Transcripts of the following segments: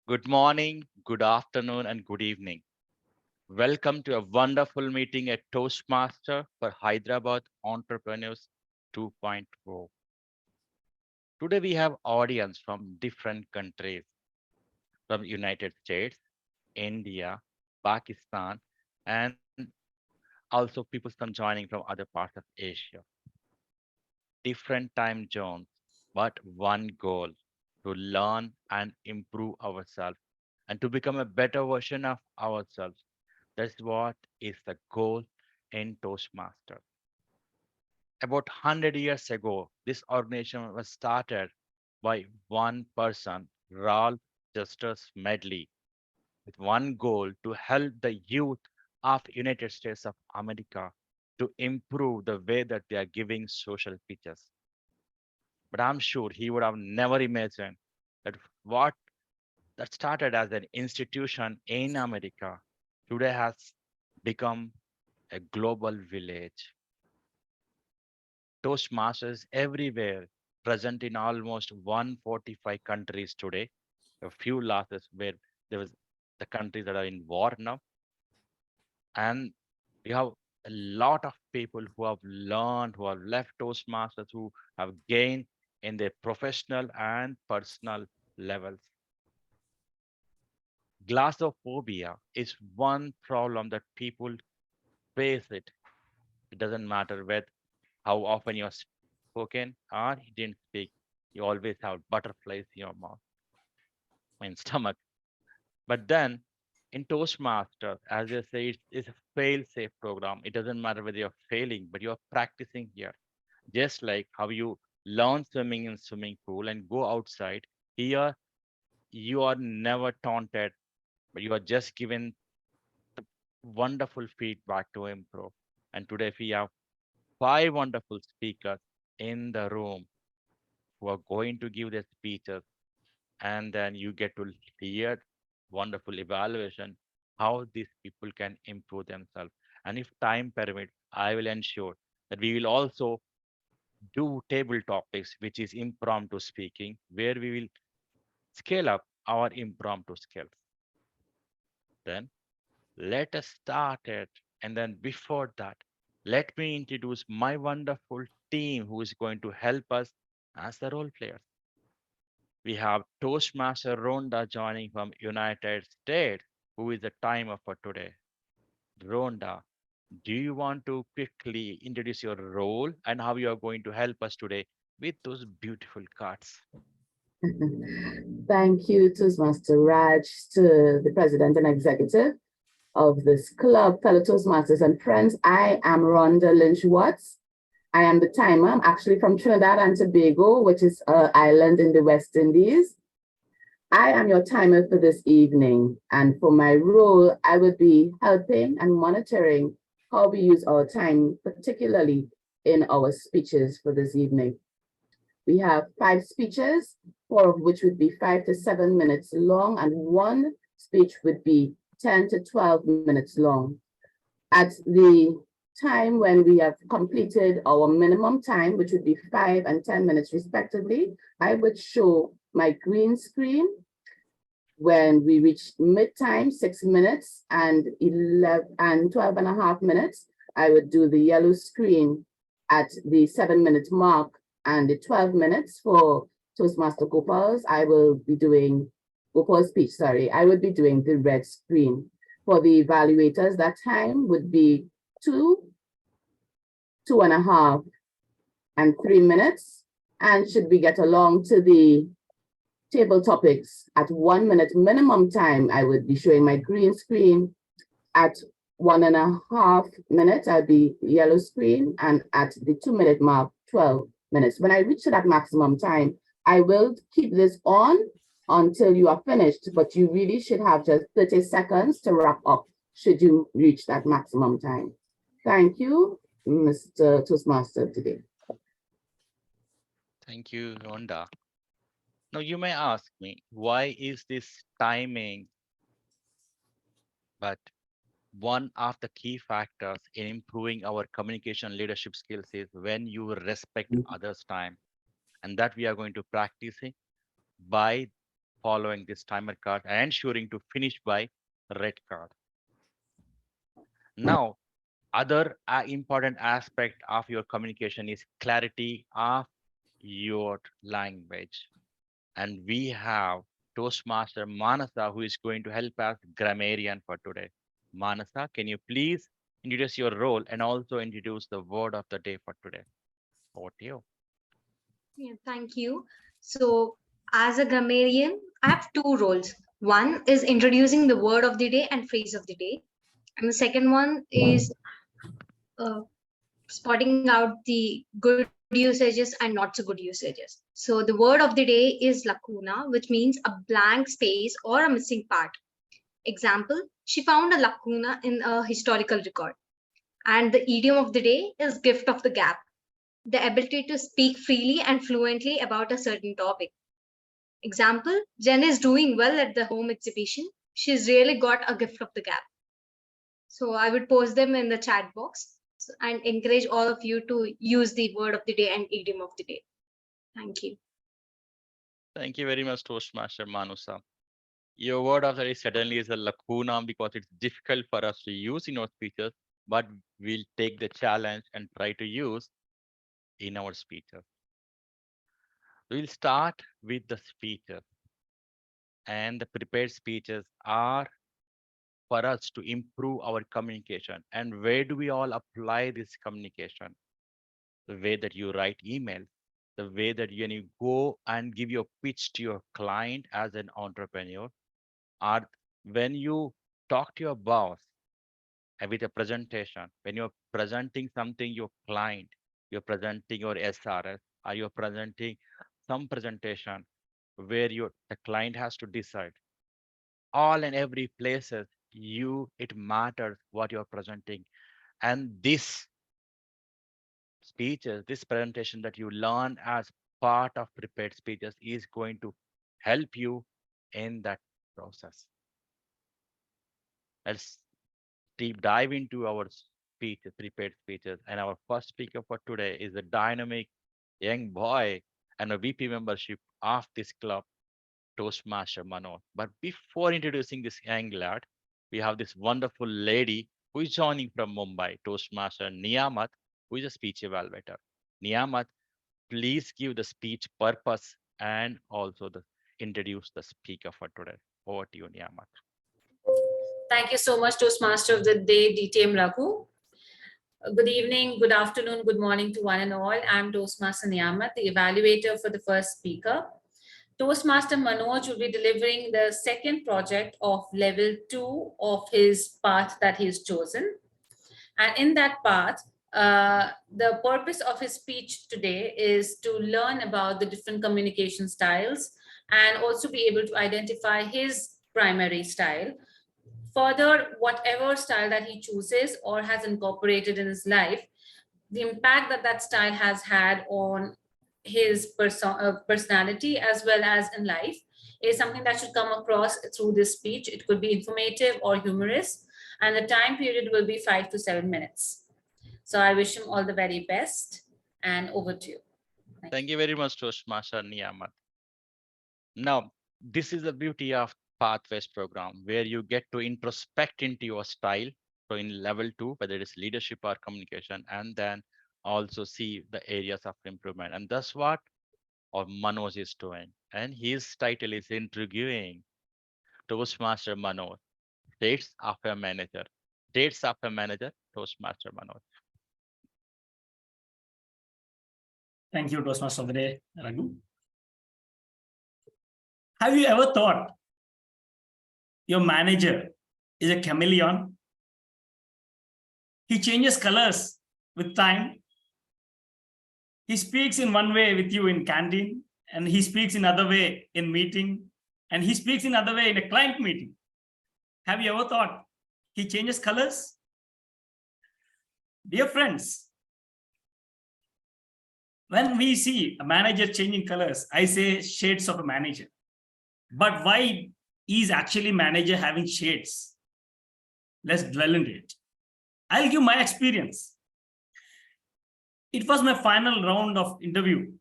Good morning, good afternoon, and good evening. Welcome to a wonderful meeting at Toastmaster for Hyderabad Entrepreneurs 2.0. Today we have audience from different countries, from United States, India, Pakistan, and also people some joining from other parts of Asia. Different time zones, but one goal to learn and improve ourselves and to become a better version of ourselves. That's what is the goal in Toastmasters. About 100 years ago, this organization was started by one person, Ralph Justus Medley, with one goal to help the youth of United States of America to improve the way that they are giving social pitches. But I'm sure he would have never imagined that what that started as an institution in America today has become a global village. Toastmasters everywhere, present in almost 145 countries today. A few losses where there was the countries that are in war now, and we have a lot of people who have learned, who have left Toastmasters, who have gained in their professional and personal levels. Glossophobia is one problem that people face it. It doesn't matter with how often you're spoken or you didn't speak. You always have butterflies in your mouth and stomach. But then in Toastmasters, as I say, it's a fail-safe program. It doesn't matter whether you're failing, but you're practicing here. Just like how you learn swimming in swimming pool and go outside, here you are never taunted, but you are just given wonderful feedback to improve. And today we have five wonderful speakers in the room who are going to give their speeches, and then you get to hear wonderful evaluation how these people can improve themselves. And if time permits, I will ensure that we will also do table topics, which is impromptu speaking, where we will scale up our impromptu skills. Then let us start it. And then before that, let me introduce my wonderful team who is going to help us as the role players. We have Toastmaster Rhonda joining from United States, who is the timer for today. Rhonda, do you want to quickly introduce your role and how you are going to help us today with those beautiful cards? Thank you, Toastmaster Raj, to the president and executive of this club, fellow Toastmasters and friends. I am Rhonda Lynch Watts. I am the timer. I'm actually from Trinidad and Tobago, which is an island in the West Indies. I am your timer for this evening. And for my role, I would be helping and monitoring how we use our time, particularly in our speeches for this evening. We have five speeches, four of which would be 5 to 7 minutes long, and one speech would be 10 to 12 minutes long. At the time when we have completed our minimum time, which would be 5 and 10 minutes respectively, I would show my green screen. When we reach mid-time, 6 minutes and 11 and 12 and a half minutes, I would do the yellow screen at the 7 minute mark, and the 12 minutes for Toastmaster Gopal's, I will be doing Gopal's speech, sorry, I would be doing the red screen. For the evaluators, that time would be 2, 2.5, and 3 minutes. And should we get along to the table topics at 1 minute minimum time, I would be showing my green screen. At 1.5 minutes, I'll be yellow screen, and at the 2 minute mark, 12 minutes. When I reach to that maximum time, I will keep this on until you are finished, but you really should have just 30 seconds to wrap up should you reach that maximum time. Thank you, Mr. Toastmaster today. Thank you, Rhonda. Now you may ask me, why is this timing? But one of the key factors in improving our communication leadership skills is when you respect others' time, and that we are going to practice it by following this timer card and ensuring to finish by red card. Now, other important aspect of your communication is clarity of your language. And we have Toastmaster Manasa, who is going to help us grammarian for today. Manasa, can you please introduce your role and also introduce the word of the day for today? Over to you. Yeah, thank you. So, as a grammarian, I have two roles. One is introducing the word of the day and phrase of the day, and the second one is uh, spotting out the good usages and not so good usages. So, the word of the day is lacuna, which means a blank space or a missing part. Example: she found a lacuna in a historical record. And the idiom of the day is gift of the gap, the ability to speak freely and fluently about a certain topic. Example: Jen is doing well at the home exhibition. She's really got a gift of the gap. So I would post them in the chat box and encourage all of you to use the word of the day and idiom of the day. Thank you. Thank you very much, Toastmaster Manusa. Your word of the day certainly is a lacuna because it's difficult for us to use in our speeches, but we'll take the challenge and try to use in our speeches. We'll start with the speeches, and the prepared speeches are for us to improve our communication. And where do we all apply this communication? The way that you write emails, the way that you go and give your pitch to your client as an entrepreneur, or when you talk to your boss with a presentation, when you're presenting something your client, you're presenting your SRS, or you're presenting some presentation where the client has to decide. All and every places it matters what you're presenting. And this speeches, this presentation that you learn as part of prepared speeches is going to help you in that process. Let's deep dive into our speeches, prepared speeches. And our first speaker for today is a dynamic young boy and a VP membership of this club, Toastmaster Manoj. But before introducing this young lad, we have this wonderful lady who is joining from Mumbai, Toastmaster Niyamat, who is a speech evaluator. Niyamat, please give the speech purpose and also introduce the speaker for today. Over to you, Niyamat. Thank you so much, Toastmaster of the Day, DTM Raghu. Good evening, good afternoon, good morning to one and all. I'm Toastmaster Niyamat, the evaluator for the first speaker. Toastmaster Manoj will be delivering the second project of level 2 of his path that he's chosen. And in that path, the purpose of his speech today is to learn about the different communication styles and also be able to identify his primary style. Further, whatever style that he chooses or has incorporated in his life, the impact that that style has had on his personality as well as in life is something that should come across through this speech. It could be informative or humorous, and the time period will be 5 to 7 minutes. So I wish him all the very best, and over to you. Thank you very much, Toastmaster Niyamat. Now, this is the beauty of Pathways program, where you get to introspect into your style. So in level 2, whether it is leadership or communication, and then also see the areas of improvement. And that's what our Manoj is doing. And his title is interviewing Toastmaster Manoj, Dates of a Manager. Dates of a Manager, Toastmaster Manoj. Thank you, Toastmaster of the Day, Raghu. Have you ever thought your manager is a chameleon? He changes colors with time. He speaks in one way with you in canteen, and he speaks in another way in meeting, and he speaks in another way in a client meeting. Have you ever thought he changes colors? Dear friends, when we see a manager changing colors, I say shades of a manager. But why is actually manager having shades? Let's dwell into it. I'll give my experience. It was my final round of interview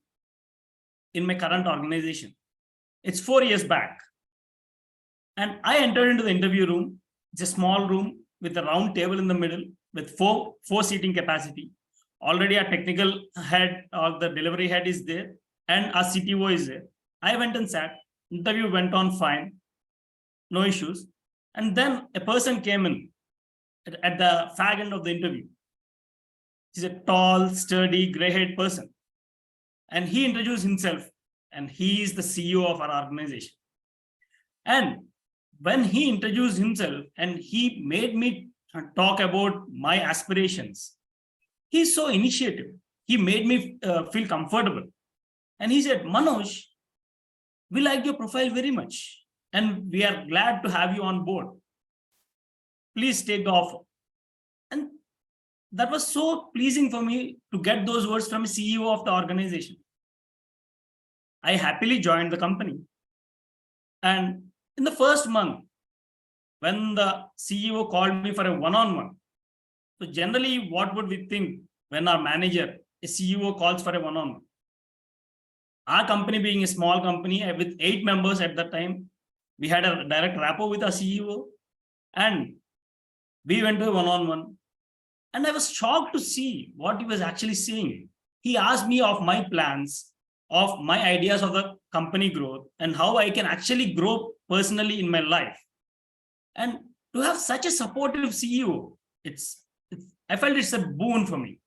in my current organization. It's 4 years back. And I entered into the interview room. It's a small room with a round table in the middle with four seating capacity. Already our technical head or the delivery head is there and our CTO is there. I went and sat. Interview went on fine. No issues. And then a person came in at the fag end of the interview. He's a tall, sturdy, gray-haired person. And he introduced himself. And he is the CEO of our organization. And when he introduced himself and he made me talk about my aspirations, he's so initiative. He made me feel comfortable. And he said, Manoj, we like your profile very much. And we are glad to have you on board. Please take the offer. And that was so pleasing for me to get those words from a CEO of the organization. I happily joined the company. And in the first month, when the CEO called me for a one-on-one, so generally, what would we think when our manager, a CEO, calls for a one-on-one? Our company being a small company with 8 members at that time, we had a direct rapport with our CEO, and we went to a one-on-one. And I was shocked to see what he was actually saying. He asked me of my plans, of my ideas of the company growth, and how I can actually grow personally in my life. And to have such a supportive CEO, I felt it's a boon for me.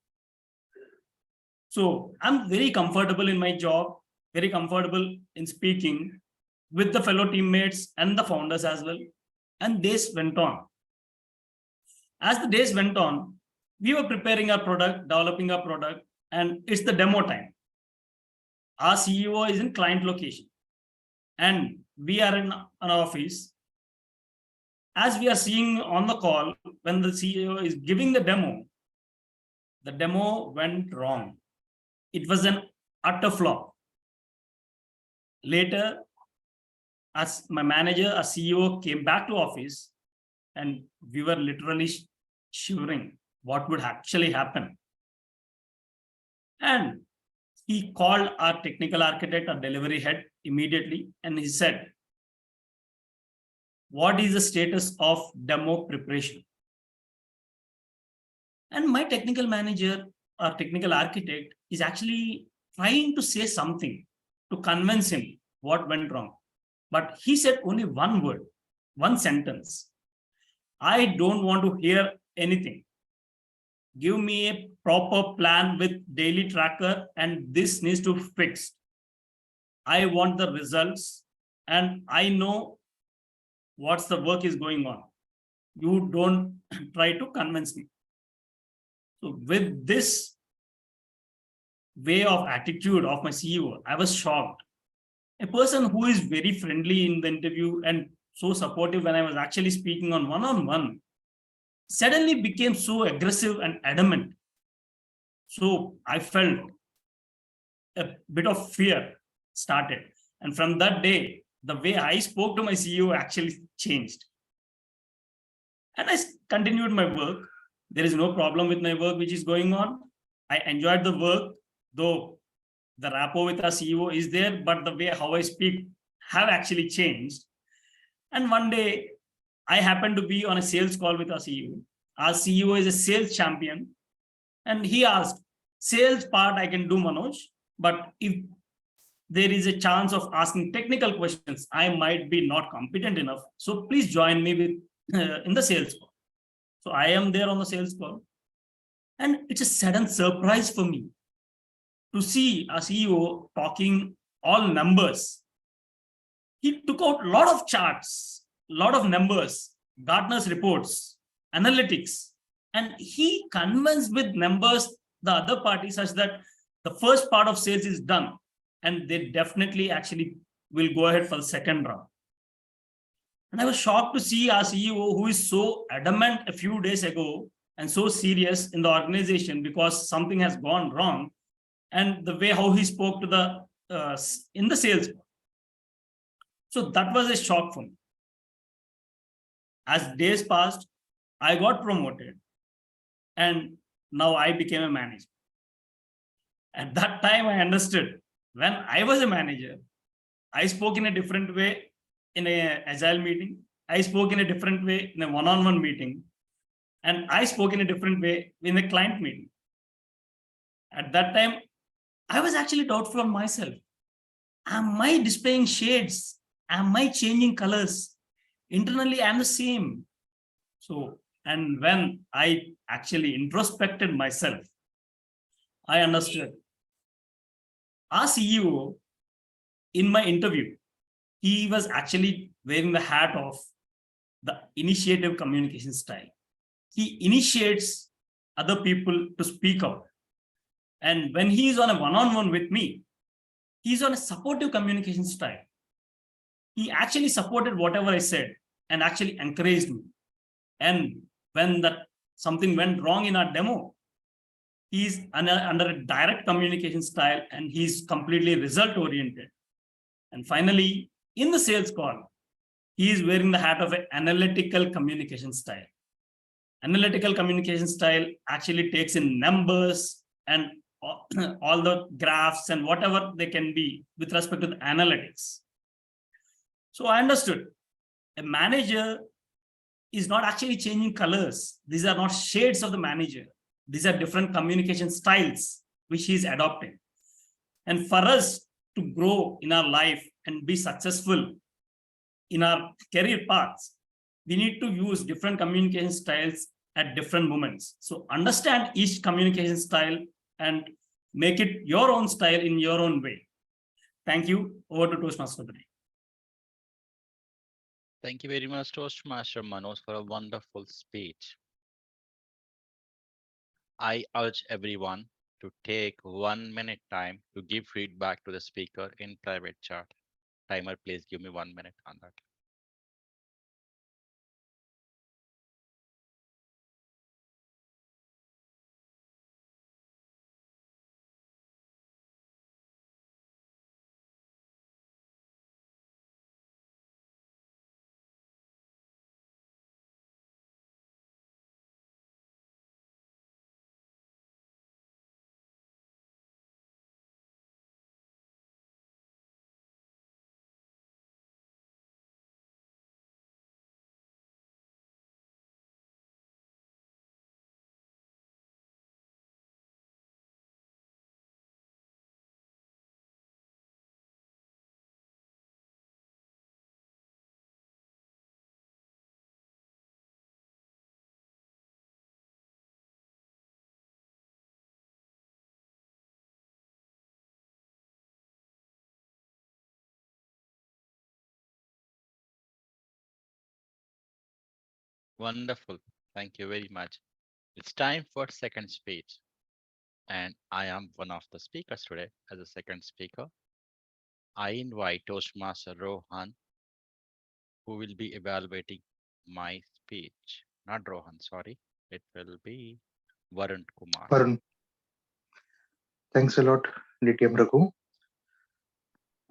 So I'm very comfortable in my job, very comfortable in speaking with the fellow teammates and the founders as well. And days went on. As the days went on, we were preparing our product, developing our product, and it's the demo time. Our CEO is in client location, and we are in an office. As we are seeing on the call, when the CEO is giving the demo went wrong. It was an utter flop. Later, as my manager, our CEO came back to office, and we were literally shivering what would actually happen. And he called our technical architect, our delivery head immediately, and he said, what is the status of demo preparation? And my technical manager, our technical architect, is actually trying to say something to convince him what went wrong. But he said only one word, one sentence. I don't want to hear anything. Give me a proper plan with daily tracker, and this needs to fix. I want the results, and I know what's the work is going on. You don't try to convince me. So with this way of attitude of my CEO, I was shocked. A person who is very friendly in the interview and so supportive when I was actually speaking on one-on-one suddenly became so aggressive and adamant. So I felt a bit of fear started. And from that day, the way I spoke to my CEO actually changed. And I continued my work. There is no problem with my work which is going on. I enjoyed the work, though the rapport with our CEO is there, but the way how I speak have actually changed. And one day, I happened to be on a sales call with our CEO. Our CEO is a sales champion. And he asked, sales part I can do, Manoj, but if there is a chance of asking technical questions, I might be not competent enough. So please join me with in the sales call. So I am there on the sales call. And it's a sudden surprise for me to see our CEO talking all numbers. He took out a lot of charts, a lot of numbers, Gartner's reports, analytics, and he convinced with numbers the other party such that the first part of sales is done, and they definitely actually will go ahead for the second round. And I was shocked to see our CEO, who is so adamant a few days ago and so serious in the organization because something has gone wrong, and the way how he spoke to the in the sales. So that was a shock for me. As days passed, I got promoted, and now I became a manager. At that time, I understood when I was a manager, I spoke in a different way in a agile meeting. I spoke in a different way in a one-on-one meeting. And I spoke in a different way in a client meeting. At that time, I was actually doubtful of myself. Am I displaying shades? Am I changing colors? Internally, I'm the same. So, and when I actually introspected myself, I understood. Our CEO, in my interview, he was actually wearing the hat of the initiative communication style. He initiates other people to speak out. And when he is on a one-on-one with me, he's on a supportive communication style. He actually supported whatever I said and actually encouraged me. And when that something went wrong in our demo, he's under a direct communication style and he's completely result oriented. And finally, in the sales call, he is wearing the hat of an analytical communication style. Analytical communication style actually takes in numbers and all the graphs and whatever they can be with respect to the analytics. So I understood a manager is not actually changing colors. These are not shades of the manager. These are different communication styles which he is adopting. And for us to grow in our life and be successful in our career paths, we need to use different communication styles at different moments. So understand each communication style and make it your own style in your own way. Thank you. Over to Toastmaster today. Thank you very much, Toastmaster Manoj, for a wonderful speech. I urge everyone to take 1 minute time to give feedback to the speaker in private chat. Timer, please give me 1 minute on that. Wonderful. Thank you very much. It's time for second speech. And I am one of the speakers today as a second speaker. I invite Toastmaster Rohan, who will be evaluating my speech. Not Rohan, sorry. It will be Varun Kumar. Varun, thanks a lot, DTM Raghu.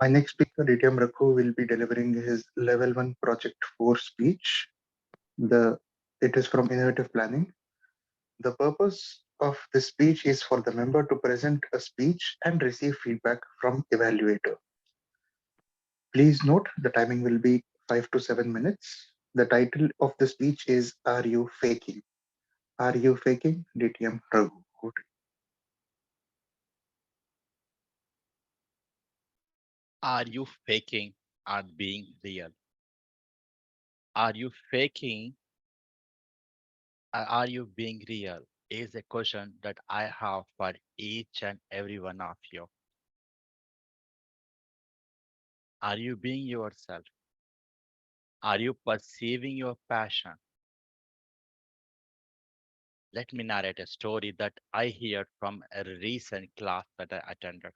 My next speaker, DTM Raghu, will be delivering his level 1 project 4 speech. It is from Innovative Planning. The purpose of this speech is for the member to present a speech and receive feedback from evaluator. Please note the timing will be 5 to 7 minutes. The title of the speech is Are You Faking? Are You Faking? DTM Raghu. Are you faking or being real? Are you faking or are you being real? Is a question that I have for each and every one of you. Are you being yourself? Are you perceiving your passion? Let me narrate a story that I heard from a recent class that I attended.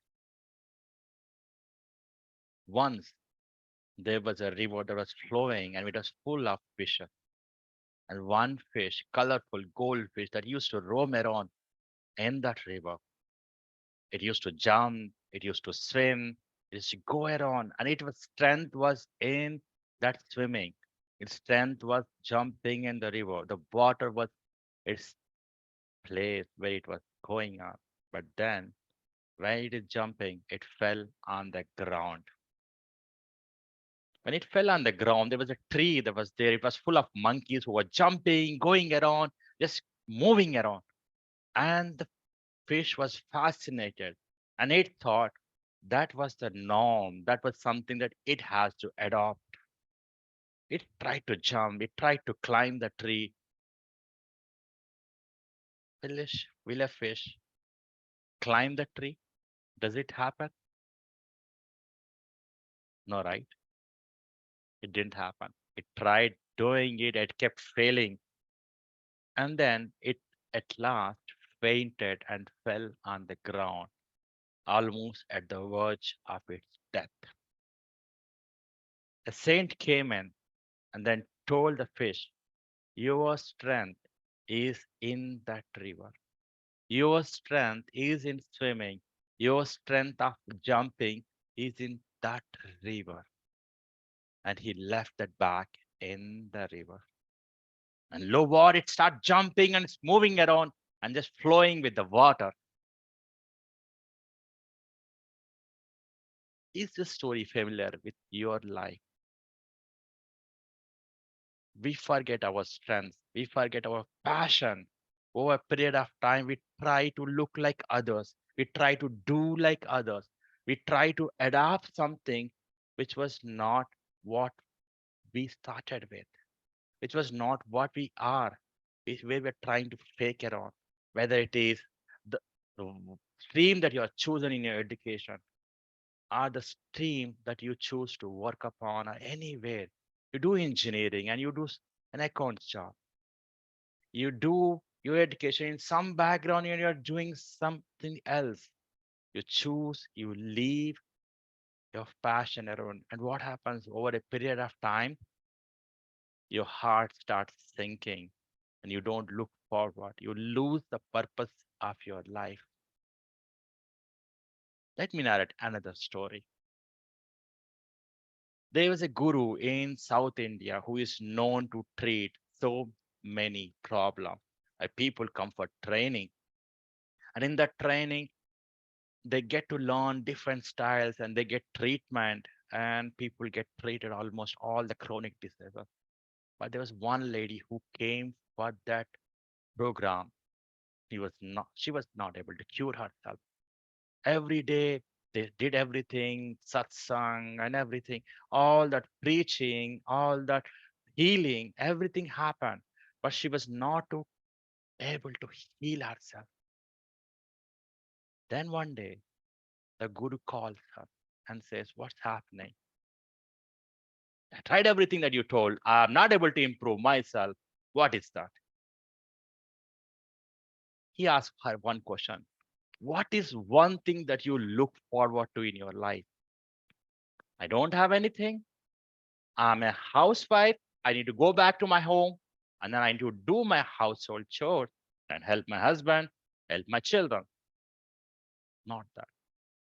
Once there was a river that was flowing and it was full of fishes. And one fish, colorful goldfish that used to roam around in that river. It used to jump, it used to swim, it used to go around, and its strength was in that swimming. Its strength was jumping in the river. The water was its place where it was going on. But then, when it is jumping, it fell on the ground. When it fell on the ground, there was a tree that was there. It was full of monkeys who were jumping, going around, just moving around. And the fish was fascinated. And it thought that was the norm. That was something that it has to adopt. It tried to jump, it tried to climb the tree. Will a fish climb the tree? Does it happen? No, right? It didn't happen. It tried doing it, it kept failing. And then it at last fainted and fell on the ground, almost at the verge of its death. A saint came in and then told the fish, your strength is in that river. Your strength is in swimming. Your strength of jumping is in that river. And he left that back in the river. And lo what, it started jumping and it's moving around and just flowing with the water. Is this story familiar with your life? We forget our strengths. We forget our passion. Over a period of time, we try to look like others. We try to do like others. We try to adapt something which was not what we started with, which was not what we are, where we're trying to fake around, whether it is the stream that you are chosen in your education, or the stream that you choose to work upon, or anywhere. You do engineering and you do an accounts job. You do your education in some background and you're doing something else. You choose, you leave your passion around. And what happens over a period of time? Your heart starts sinking and you don't look forward. You lose the purpose of your life. Let me narrate another story. There was a guru in South India who is known to treat so many problems. People come for training, and in that training, they get to learn different styles and they get treatment, and people get treated almost all the chronic diseases. But there was one lady who came for that program. She was not able to cure herself. Every day they did everything, satsang and everything, all that preaching, all that healing, everything happened, but she was not able to heal herself. Then one day the guru calls her and says, what's happening? I tried everything that you told. I'm not able to improve myself. What is that? He asked her one question. What is one thing that you look forward to in your life? I don't have anything. I'm a housewife. I need to go back to my home and then I need to do my household chores and help my husband, help my children. Not that.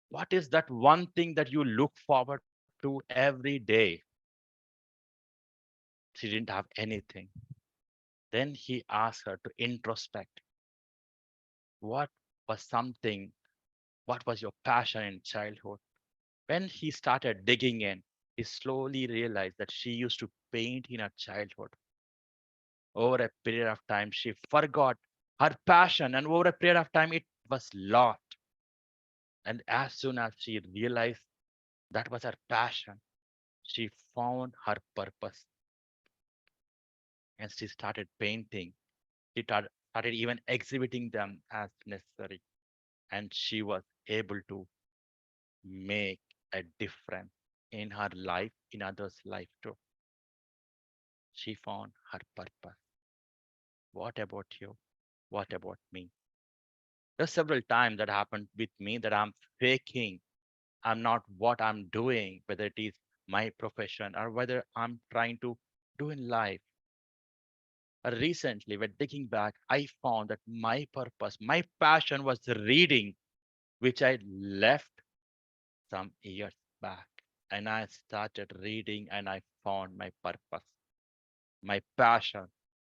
What is that one thing that you look forward to every day? She didn't have anything. Then he asked her to introspect. What was something? What was your passion in childhood? When he started digging in, he slowly realized that she used to paint in her childhood. Over a period of time, she forgot her passion, and over a period of time, it was lost. And as soon as she realized that was her passion, she found her purpose and she started painting. She started even exhibiting them as necessary. And she was able to make a difference in her life, in others' life too. She found her purpose. What about you? What about me? There's several times that happened with me that I'm faking. I'm not what I'm doing, whether it is my profession or whether I'm trying to do in life. Recently, when thinking back, I found that my purpose, my passion was reading, which I left some years back. And I started reading and I found my purpose, my passion.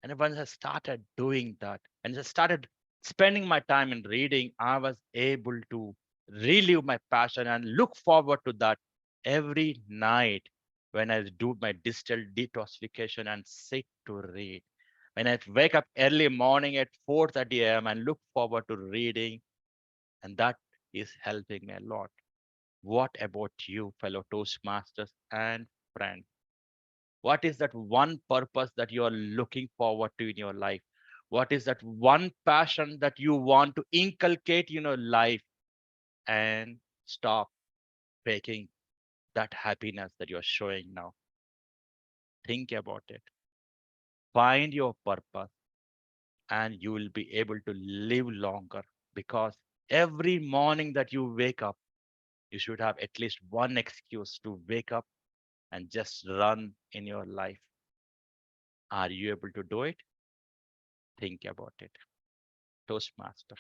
And once I started doing that and I started spending my time in reading, I was able to relive my passion and look forward to that every night when I do my digital detoxification and sit to read. When I wake up early morning at 4:30 a.m. and look forward to reading, and that is helping me a lot. What about you, fellow Toastmasters and friends? What is that one purpose that you are looking forward to in your life? What is that one passion that you want to inculcate in your life and stop faking that happiness that you're showing now? Think about it. Find your purpose and you will be able to live longer, because every morning that you wake up, you should have at least one excuse to wake up and just run in your life. Are you able to do it? Think about it. Toastmaster.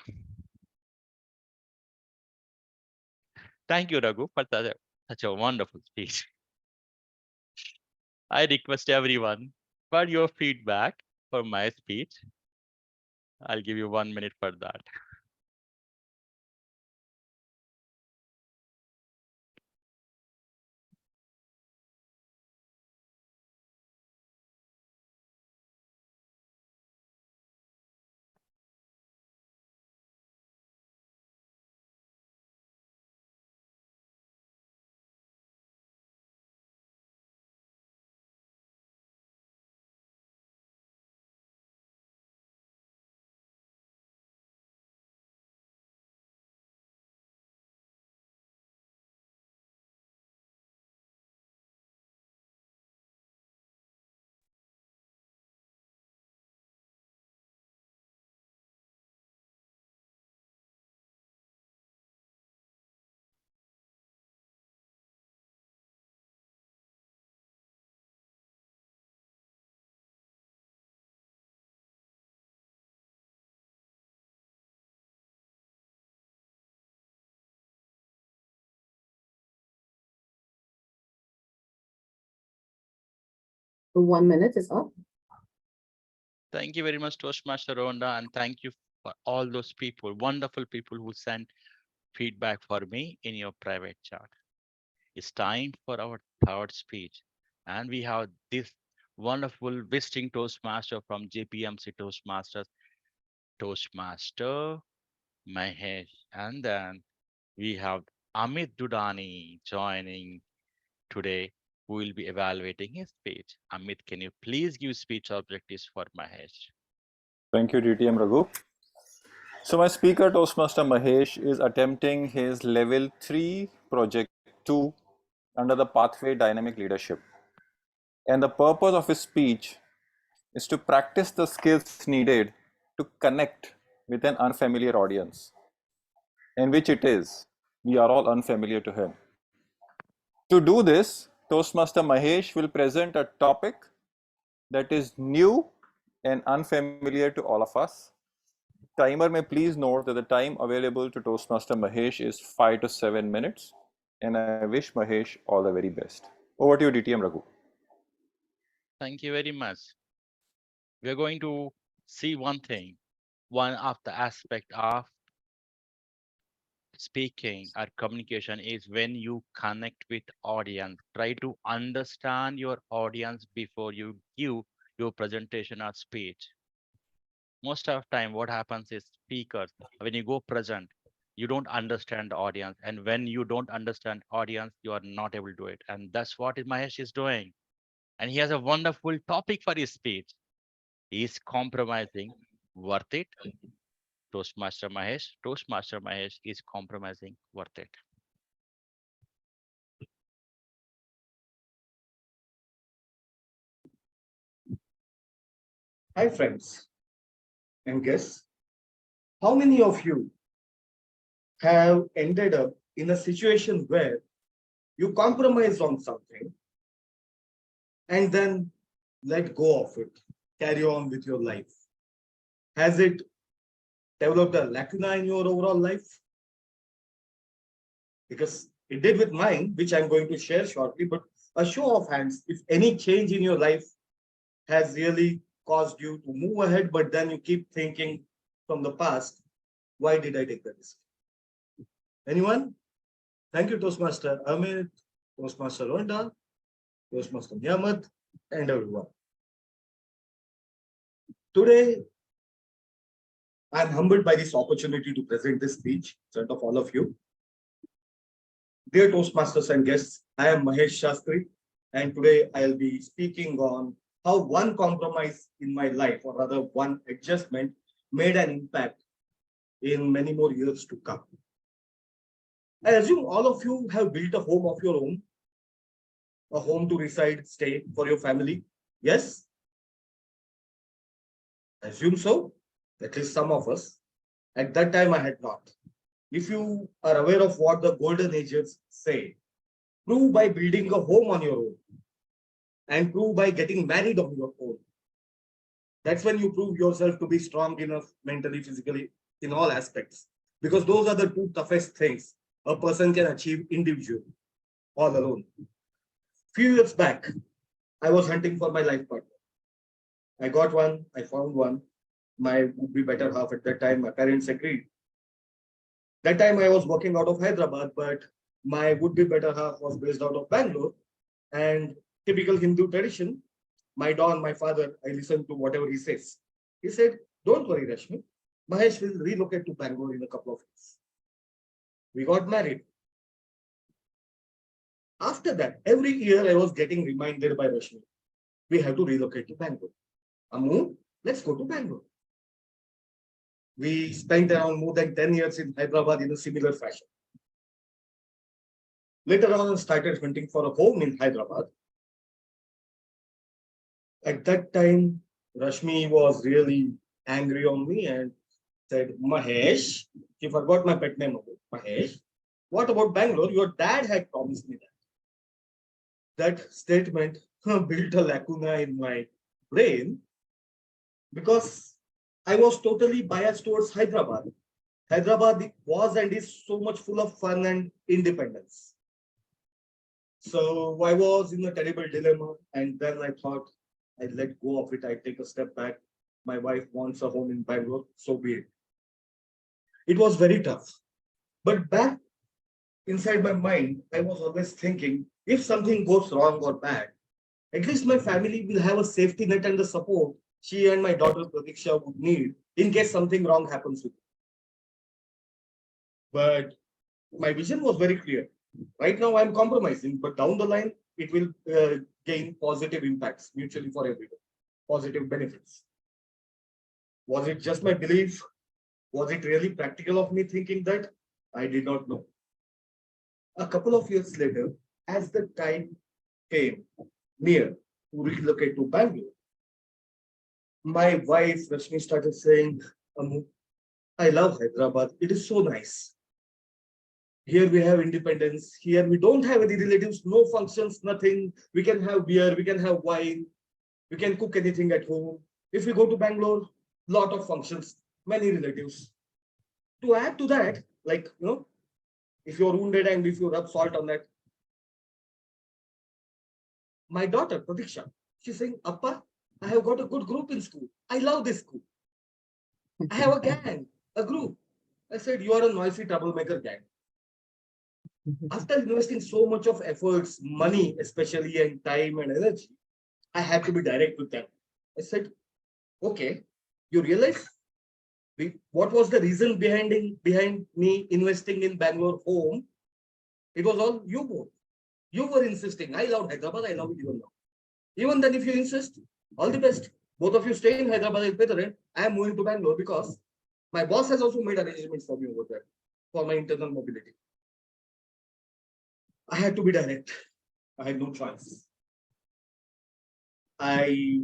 Thank you, Raghu, for such a wonderful speech. I request everyone for your feedback for my speech. I'll give you 1 minute for that. The 1 minute is up. Thank you very much, Toastmaster Rhonda, and thank you for all those people, wonderful people who sent feedback for me in your private chat. It's time for our third speech, and we have this wonderful visiting Toastmaster from JPMC Toastmasters, Toastmaster Mahesh, and then we have Amit Dudani joining today, who will be evaluating his speech. Amit, can you please give speech objectives for Mahesh? Thank you, DTM Raghu. So my speaker, Toastmaster Mahesh, is attempting his level 3 project 2 under the pathway dynamic leadership. And the purpose of his speech is to practice the skills needed to connect with an unfamiliar audience, in which it is, we are all unfamiliar to him. To do this, Toastmaster Mahesh will present a topic that is new and unfamiliar to all of us. Timer may please note that the time available to Toastmaster Mahesh is 5 to 7 minutes, and I wish Mahesh all the very best. Over to you, DTM Raghu. Thank you very much. We're going to see one thing, one of the aspect of speaking or communication is when you connect with audience. Try to understand your audience before you give your presentation or speech. Most of the time what happens is speakers, when you go present, you don't understand the audience, and when you don't understand audience, you are not able to do it. And that's what Mahesh is doing, and he has a wonderful topic for his speech. He is compromising worth it. Toastmaster Mahesh is compromising worth it. Hi, friends and guests. How many of you have ended up in a situation where you compromise on something and then let go of it, carry on with your life? Has it developed a lacuna in your overall life? Because it did with mine, which I'm going to share shortly, but a show of hands, if any change in your life has really caused you to move ahead, but then you keep thinking from the past, why did I take the risk? Anyone? Thank you, Toastmaster Amit, Toastmaster Rhonda. Toastmaster Niyamat, and everyone. Today, I'm humbled by this opportunity to present this speech in front of all of you. Dear Toastmasters and guests, I am Mahesh Shastri, and today I'll be speaking on how one compromise in my life, or rather one adjustment, made an impact in many more years to come. I assume all of you have built a home of your own, a home to reside, stay for your family. Yes? I assume so, at least some of us. At that time, I had not. If you are aware of what the golden ages say, prove by building a home on your own and prove by getting married on your own. That's when you prove yourself to be strong enough mentally, physically, in all aspects. Because those are the two toughest things a person can achieve individually, all alone. Few years back, I was hunting for my life partner. I got one, I found one. My would be better half at that time, my parents agreed. That time I was working out of Hyderabad, but my would be better half was based out of Bangalore. And typical Hindu tradition, my Don, my father, I listened to whatever he says. He said, don't worry, Rashmi. Mahesh will relocate to Bangalore in a couple of years. We got married. After that, every year I was getting reminded by Rashmi, we have to relocate to Bangalore. Ammu, let's go to Bangalore. We spent around more than 10 years in Hyderabad in a similar fashion. Later on, I started hunting for a home in Hyderabad. At that time, Rashmi was really angry on me and said, Mahesh, she forgot my pet name, Mahesh. What about Bangalore? Your dad had promised me that. That statement built a lacuna in my brain because I was totally biased towards Hyderabad. Hyderabad was and is so much full of fun and independence. So I was in a terrible dilemma, and then I thought I'd let go of it. I'd take a step back. My wife wants a home in Bangalore, so be it. It was very tough. But back inside my mind, I was always thinking, if something goes wrong or bad, at least my family will have a safety net and the support she and my daughter Pratiksha would need in case something wrong happens with me. But my vision was very clear. Right now, I'm compromising, but down the line, it will gain positive impacts mutually for everyone, positive benefits. Was it just my belief? Was it really practical of me thinking that? I did not know. A couple of years later, as the time came near to relocate to Bangalore, my wife, Rashmi, started saying, I love Hyderabad. It is so nice. Here we have independence. Here we don't have any relatives, no functions, nothing. We can have beer, we can have wine, we can cook anything at home. If we go to Bangalore, lot of functions, many relatives. To add to that, like, if you're wounded and if you rub salt on that, my daughter, Pratiksha, she's saying, Appa, I have got a good group in school. I love this school. I have a gang, a group. I said, you are a noisy troublemaker gang. After investing so much of efforts, money, especially, and time and energy, I had to be direct with them. I said, okay, you realize what was the reason behind me investing in Bangalore home? It was all you both. You were insisting. I love Hyderabad. I love it even now. Even then, if you insist, all the best. Both of you stay in Hyderabad. I'll pay the rent. I am moving to Bangalore because my boss has also made arrangements for me over there for my internal mobility. I had to be direct. I had no choice. I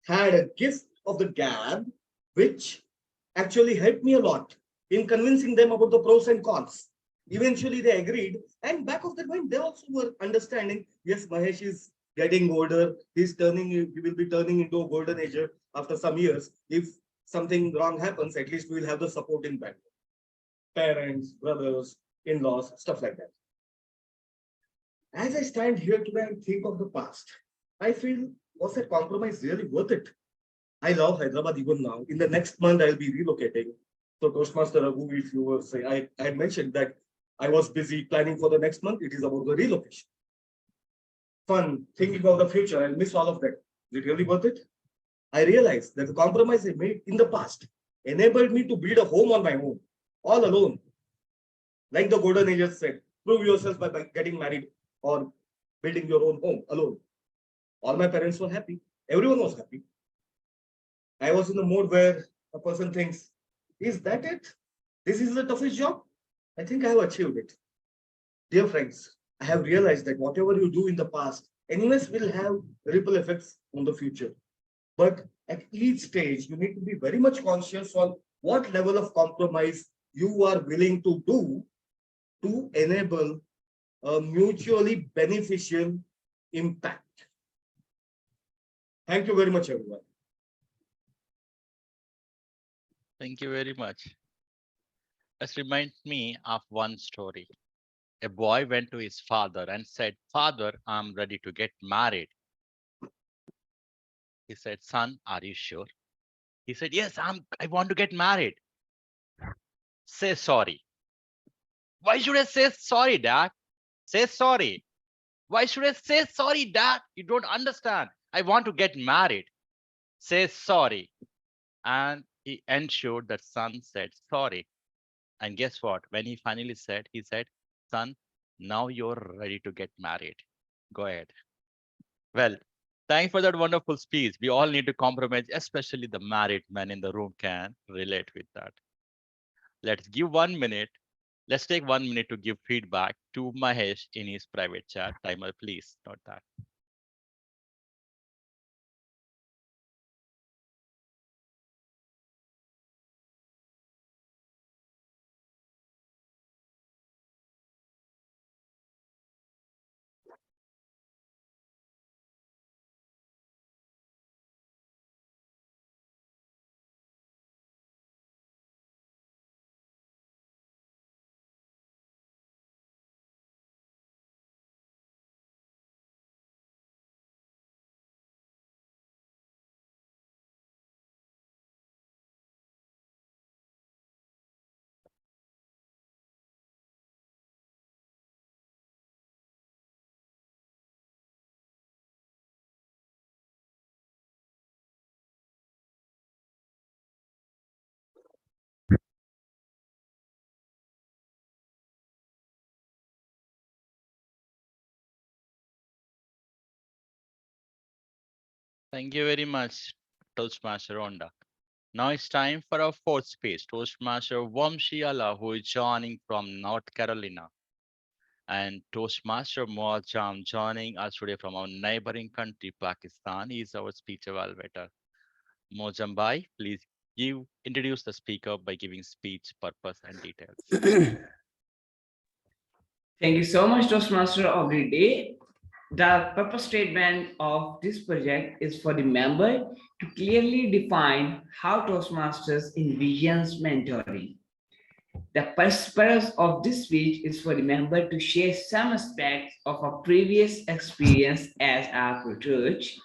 had a gift of the gab, which actually helped me a lot in convincing them about the pros and cons. Eventually, they agreed. And back of their mind, they also were understanding, yes, Mahesh is getting older. He will be turning into a golden age after some years. If something wrong happens, at least we will have the support in Bangalore. Parents, brothers, in-laws, stuff like that. As I stand here today and think of the past, I feel, was that compromise really worth it? I love Hyderabad even now. In the next month, I'll be relocating. So Toastmaster Raghu, if you were saying, I had mentioned that I was busy planning for the next month. It is about the relocation. fun, thinking of the future, and miss all of that. Is it really worth it? I realized that the compromise I made in the past enabled me to build a home on my own, all alone. Like the golden ages said, prove yourself by getting married or building your own home alone. All my parents were happy. Everyone was happy. I was in the mode where a person thinks, is that it? This is the toughest job? I think I have achieved it. Dear friends, I have realized that whatever you do in the past, anyways, will have ripple effects on the future. But at each stage, you need to be very much conscious on what level of compromise you are willing to do to enable a mutually beneficial impact. Thank you very much, everyone. Thank you very much. This reminds me of one story. A boy went to his father and said, "Father, I'm ready to get married." He said, "Son, are you sure?" He said, "Yes, I want to get married." Say sorry. Why should I say sorry, Dad? Say sorry. Why should I say sorry, Dad? You don't understand. I want to get married. Say sorry. And he ensured that son said sorry. And guess what? When he finally said, he said, "Son, now you're ready to get married. Go ahead." Well, thanks for that wonderful speech. We all need to compromise, especially the married men in the room can relate with that. Let's give 1 minute. Let's take 1 minute to give feedback to Mahesh in his private chat. Timer, please note that. Thank you very much, Toastmaster Onda. Now it's time for our fourth speech, Toastmaster Vamshiala, who is joining from North Carolina, and Toastmaster Muazzam joining us today from our neighboring country, Pakistan. He is our speech evaluator. Muazzam bhai, please introduce the speaker by giving speech purpose and details. Thank you so much, Toastmaster of the day. The purpose statement of this project is for the member to clearly define how Toastmasters envisions mentoring. The purpose of this speech is for the member to share some aspects of a previous experience as a coach.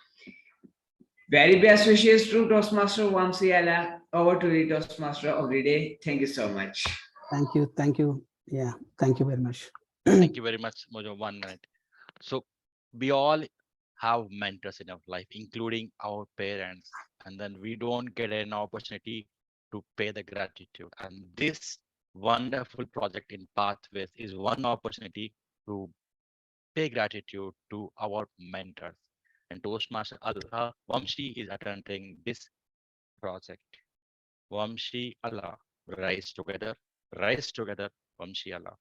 Very best wishes to Toastmaster Vamsiala. Over to the Toastmaster of the day. Thank you so much. Thank you. Thank you. Yeah, thank you very much. Thank you very much, Mojo. 1 minute. So we all have mentors in our life, including our parents, and then we don't get an opportunity to pay the gratitude. And this wonderful project in Pathways is one opportunity to pay gratitude to our mentors. And Toastmaster Allah Vamshi is attending this project. Vamshi Allah, rise together, Vamshi Allah.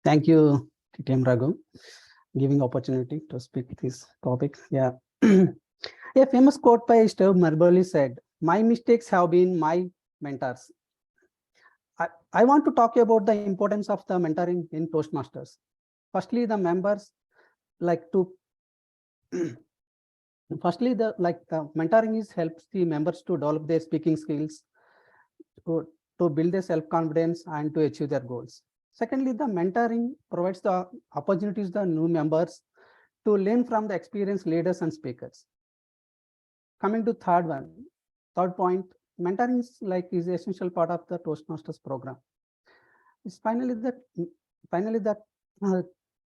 Thank you, TTM Raghu, giving opportunity to speak this topic. Yeah. A famous quote by Steve Maraboli said, "My mistakes have been my mentors." I want to talk about the importance of the mentoring in Toastmasters. Firstly, the members like to mentoring helps the members to develop their speaking skills, to build their self-confidence and to achieve their goals. Secondly, the mentoring provides the opportunities to the new members to learn from the experienced leaders and speakers. Coming to third point, mentoring is an essential part of the Toastmasters program. It's finally that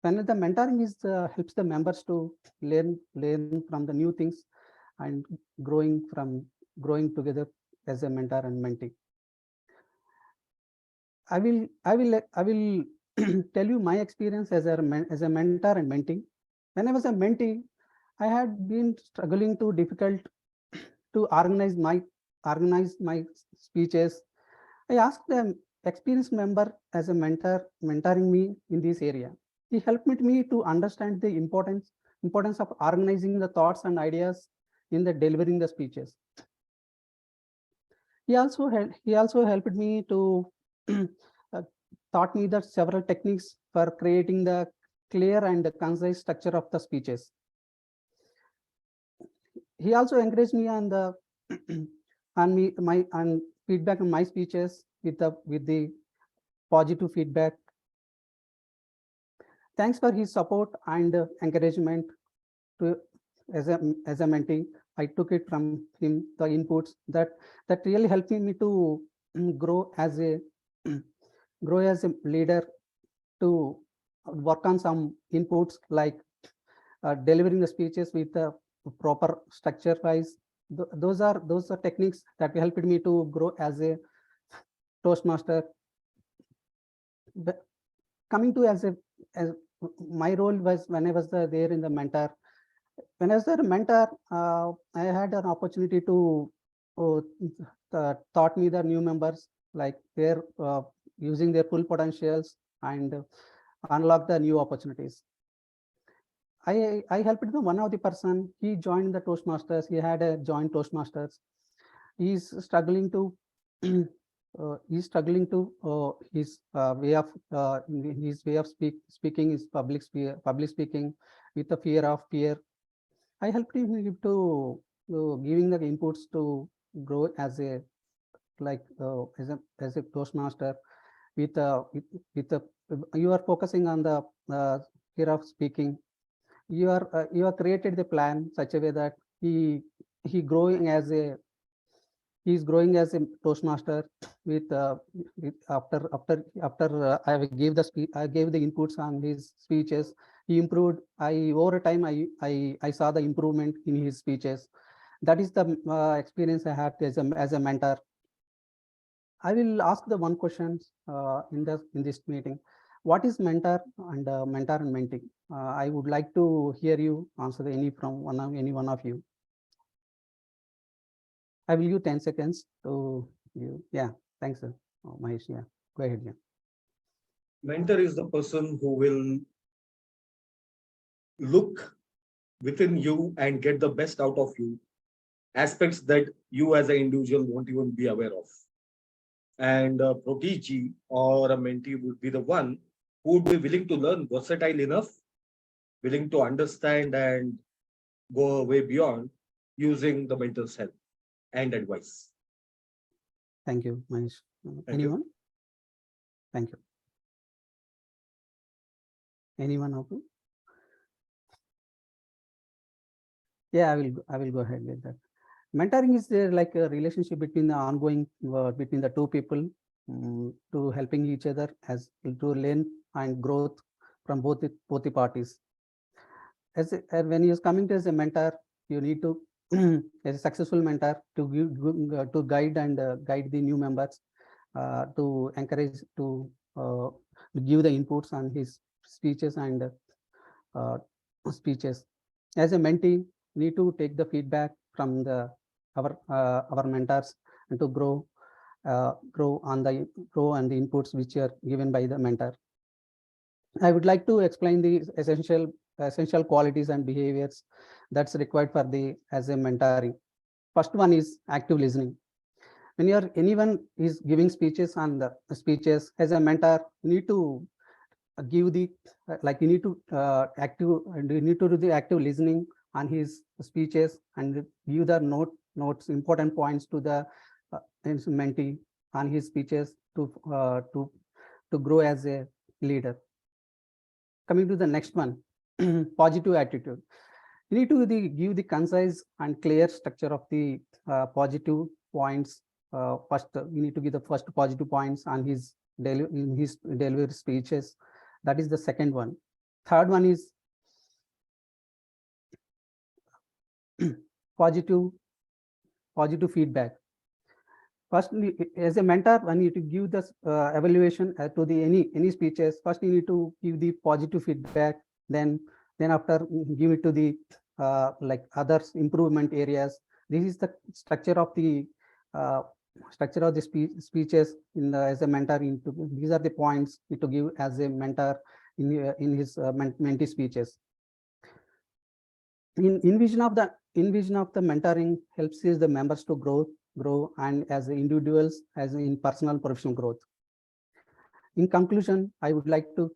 when the mentoring is helps the members to learn from the new things and growing together as a mentor and mentee. I will tell you my experience as a mentor and mentee. When I was a mentee, I had been struggling to difficult to organize my speeches. I asked the experienced member as a mentor mentoring me in this area. He helped me to understand the importance of organizing the thoughts and ideas in the delivering the speeches. He also helped me to taught me that several techniques for creating the clear and concise structure of the speeches. He also encouraged me on the on feedback on my speeches with the positive feedback. Thanks for his support and encouragement to as a mentee. I took it from him, the inputs that really helped me to grow as a leader, to work on some inputs like delivering the speeches with the proper structure wise. Those are techniques that helped me to grow as a Toastmaster. But coming to as my role was when I was there in the mentor. When I was the mentor, I had an opportunity to taught me the new members, like they're using their full potentials and unlock the new opportunities. I helped one of the person. He joined the Toastmasters. He had a joint Toastmasters. He's struggling to his way of speaking is public speaking with the fear of fear. I helped him to giving the inputs to grow as a Toastmaster with you are focusing on the fear of speaking. You are created the plan such a way that he's growing as a Toastmaster with after I gave the inputs on his speeches. He improved. Over time I saw the improvement in his speeches. That is the experience I had as a mentor. I will ask the one question in this meeting. What is mentor and mentee? I would like to hear you answer any one of you. I will give 10 seconds to you. Yeah, thanks, sir. Oh, Mahesh, yeah, go ahead. Yeah. Mentor is the person who will look within you and get the best out of you, aspects that you as an individual won't even be aware of. And a protege or a mentee would be the one who would be willing to learn, versatile enough, willing to understand and go way beyond using the mentor's help and advice. Thank you, Mahesh. Anyone? Thank you. Anyone of you? Yeah, I will go ahead with that. Mentoring is like a relationship between the ongoing between the two people to helping each other as to learn and growth from both the parties. When he is coming to as a mentor, you need to as a successful mentor to guide the new members, to encourage to give the inputs on his speeches and speeches. As a mentee, need to take the feedback from our mentors and to grow on the inputs which are given by the mentor. I would like to explain the essential qualities and behaviors that's required for as a mentoring. First one is active listening. When anyone is giving speeches on the speeches, as a mentor, you need to give the you need to do the active listening on his speeches and give the notes important points to the mentee on his speeches to grow as a leader. Coming to the next one, positive attitude. You need to give the concise and clear structure of the positive points. First, you need to give the first positive points on his delivery speeches. That is the second one. Third one is positive feedback. First, as a mentor, when you need to give this evaluation to the any speeches, first you need to give the positive feedback. Then after give it to the like others improvement areas. This is the structure of the speeches in the, as a mentor. These are the points to give as a mentor in his mentee speeches. In vision of the mentoring helps the members to grow and as individuals, as in personal professional growth. In conclusion, I would like to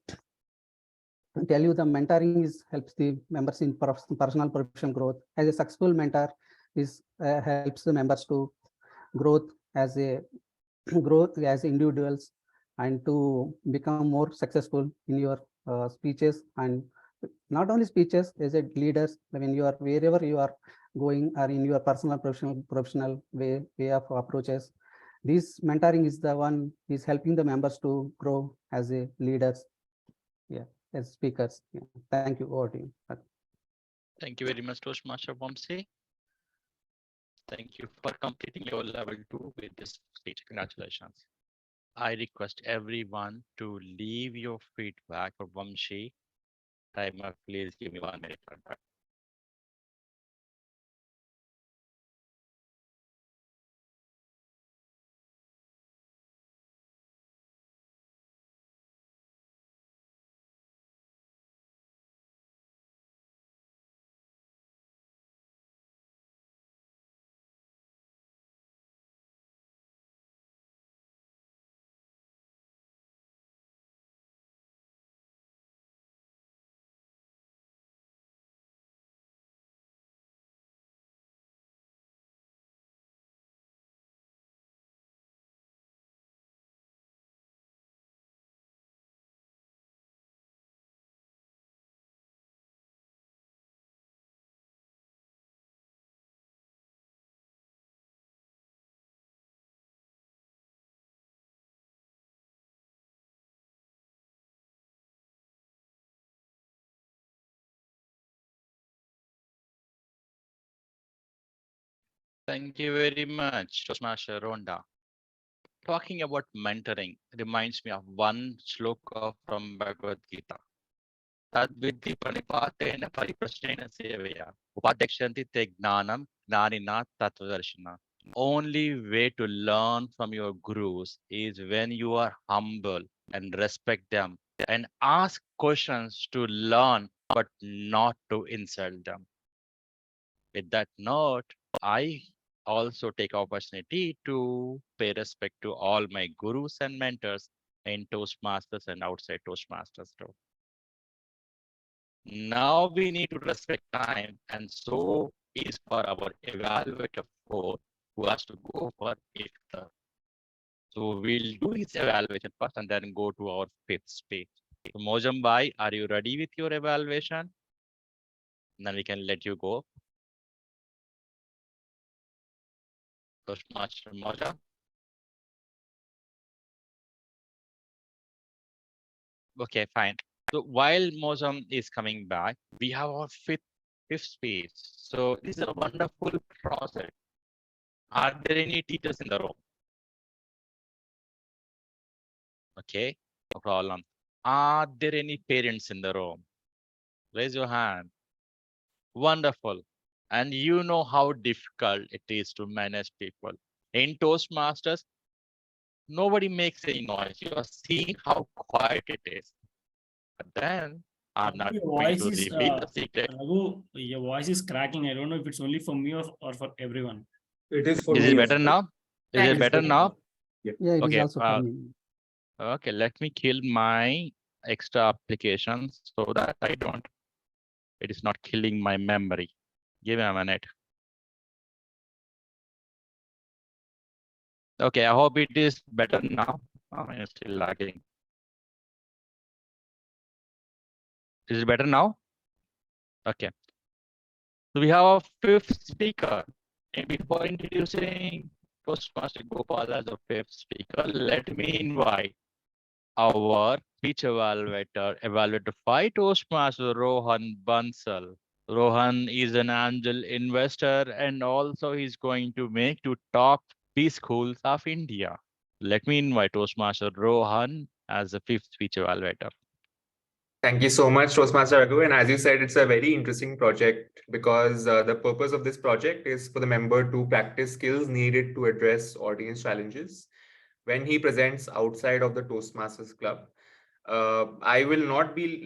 tell you the mentoring helps the members in personal professional growth. As a successful mentor helps the members to grow as individuals and to become more successful in your speeches, and not only speeches, as a leaders, when you are wherever you are going or in your personal professional way of approaches. This mentoring is the one is helping the members to grow as a leaders, as speakers. Thank you. Over to you. Thank you very much, Toastmaster Vamsi. Thank you for completing your level 2 with this speech. Congratulations. I request everyone to leave your feedback for Vamsi. Timer, please give me 1 minute. Thank you very much, Toastmaster Ronda. Talking about mentoring reminds me of one shloka from Bhagavad Gita. Tad vidhi pranipatena pariprasnena sevaya upadyakshanti te gnanam gnanina tattvadarshana. Only way to learn from your gurus is when you are humble and respect them and ask questions to learn but not to insult them. With that note, I also take opportunity to pay respect to all my gurus and mentors in Toastmasters and outside Toastmasters too. Now we need to respect time, and so is for our evaluator 4 who has to go for 5th. So we'll do his evaluation first and then go to our 5th speech. So Mojam Bhai, are you ready with your evaluation? Then we can let you go. Toastmaster Mojam. Okay, fine. So while Mojam is coming back, we have our fifth speech. So this is a wonderful process. Are there any teachers in the room? Okay, no problem. Are there any parents in the room? Raise your hand. Wonderful. And you know how difficult it is to manage people. In Toastmasters, nobody makes any noise. You are seeing how quiet it is. But then I'm not Your going voice to is reveal the secret. Raghu, your voice is cracking. I don't know if it's only for me or for everyone. It is for Is me it as better well. now? Is it better now? Yeah, it is Okay. also for me. Okay, let me kill my extra applications so that it is not killing my memory. Give me a minute. Okay, I hope it is better now. It's still lagging. Is it better now? Okay. So we have a 5th speaker. And before introducing Toastmaster Gopal as a 5th speaker, let me invite our speech evaluator 5 Toastmaster Rohan Bansal. Rohan is an angel investor and also he's going to make to top B schools of India. Let me invite Toastmaster Rohan as the 5th speech evaluator. Thank you so much, Toastmaster Raghu. And as you said, it's a very interesting project because the purpose of this project is for the member to practice skills needed to address audience challenges when he presents outside of the Toastmasters Club. I will not be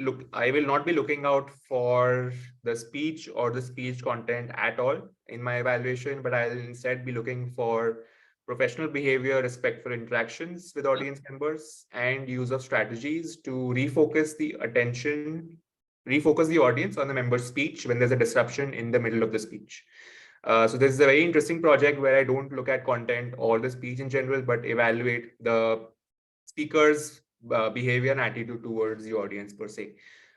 looking out for the speech or the speech content at all in my evaluation, but I'll instead be looking for professional behavior, respectful interactions with audience members, and use of strategies to refocus the audience on the member's speech when there's a disruption in the middle of the speech. So this is a very interesting project where I don't look at content or the speech in general, but evaluate the speaker's behavior and attitude towards the audience per se.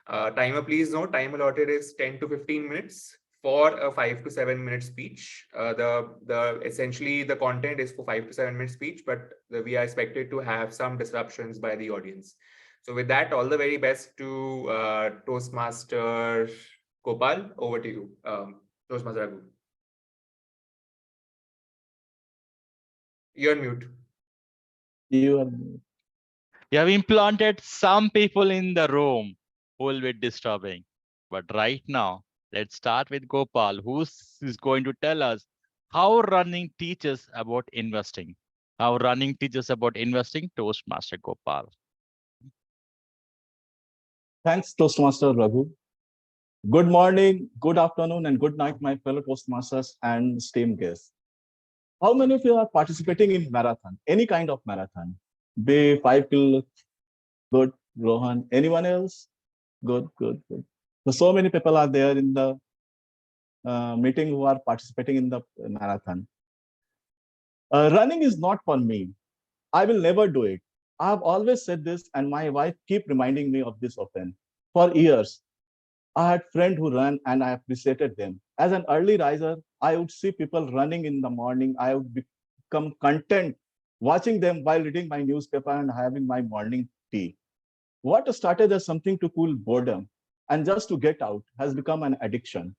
Timer, please note, time allotted is 10 to 15 minutes for a 5 to 7 minute speech. Essentially the content is for 5 to 7 minute speech, but we are expected to have some disruptions by the audience. So with that, all the very best to Toastmaster Gopal. Over to you, Toastmaster Raghu. You're on mute. You have implanted some people in the room who will be disturbing. But right now, let's start with Gopal, who is going to tell us how running teaches about investing. How running teaches about investing, Toastmaster Gopal. Thanks, Toastmaster Raghu. Good morning, good afternoon, and good night, my fellow Toastmasters and STEAM guests. How many of you are participating in marathon, any kind of marathon? Be 5 kilo, good, Rohan. Anyone else? Good, good, good. So many people are there in the meeting who are participating in the marathon. Running is not for me. I will never do it. I have always said this, and my wife keep reminding me of this often. For years, I had friends who run, and I appreciated them. As an early riser, I would see people running in the morning. I would become content watching them while reading my newspaper and having my morning tea. What started as something to cool boredom and just to get out has become an addiction.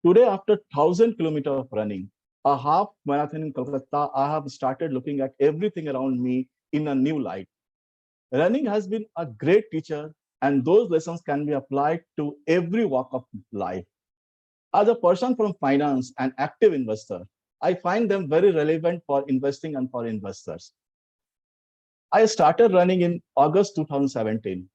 Today, after 1,000 kilometers of running, a half marathon in Kolkata, I have started looking at everything around me in a new light. Running has been a great teacher, and those lessons can be applied to every walk of life. As a person from finance and active investor, I find them very relevant for investing and for investors. I started running in August 2017,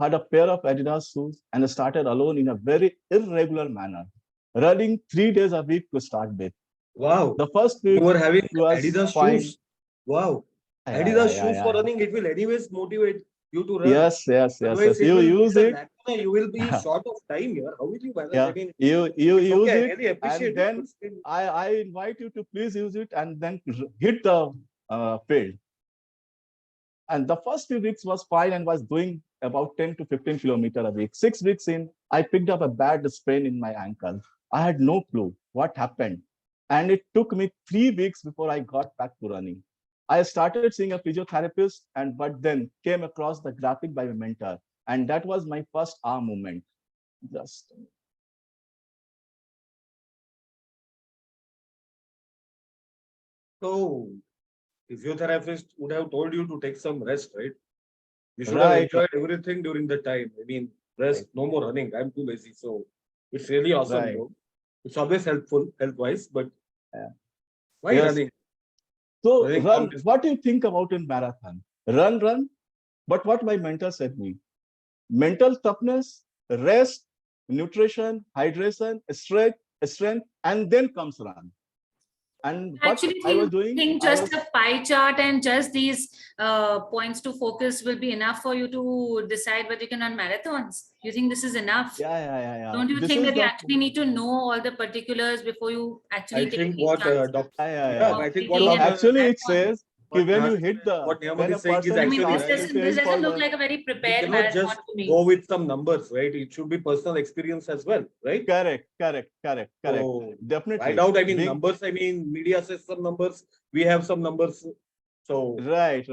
had a pair of Adidas shoes, and started alone in a very irregular manner, running 3 days a week to start with. Wow. The first week you were having was Adidas fine. shoes. Wow. Yeah, Adidas yeah, shoes yeah, for yeah. running, it will anyways motivate you to run. Yes. Otherwise, You use it. You will be short of time here. How will you balance? Yeah, I mean, you it's use okay. I it, really appreciate and then it. But still. I invite you to please use it and then hit the field. And the first few weeks was fine and was doing about 10 to 15 kilometers a week. 6 weeks in, I picked up a bad sprain in my ankle. I had no clue what happened. And it took me 3 weeks before I got back to running. I started seeing a physiotherapist, but then came across the graphic by my mentor. And that was my first arm movement. So, physiotherapist would have told you to take some rest, right? You should Right. have enjoyed everything during the time. I mean, rest, no more running. I'm too lazy. So it's really awesome, Right. bro. It's always helpful, health-wise, but why Yes. running? So Running run, competition. what do you think about in marathon? Run. But what my mentor said me, mental toughness, rest, nutrition, hydration, strength, and then comes run. And what Actually, I was doing, think just a pie chart and just these points to focus will be enough for you to decide whether you can run marathons. You think this is enough? Yeah. Don't you This think is that you the- actually need to know all the particulars before you actually I take think these what chances? Doctor. Yeah. I think So what Actually, it marathon. says What when Niyamat- you hit the what Niyamat when a is saying is person I mean, actually this right. doesn't, this doesn't look like a very You prepared cannot marathon just to me. go with some numbers, right? It should be personal experience as well, right? Correct. So, Definitely. I doubt. I mean, Being- numbers. I mean, media says some numbers. We have some numbers. So Right.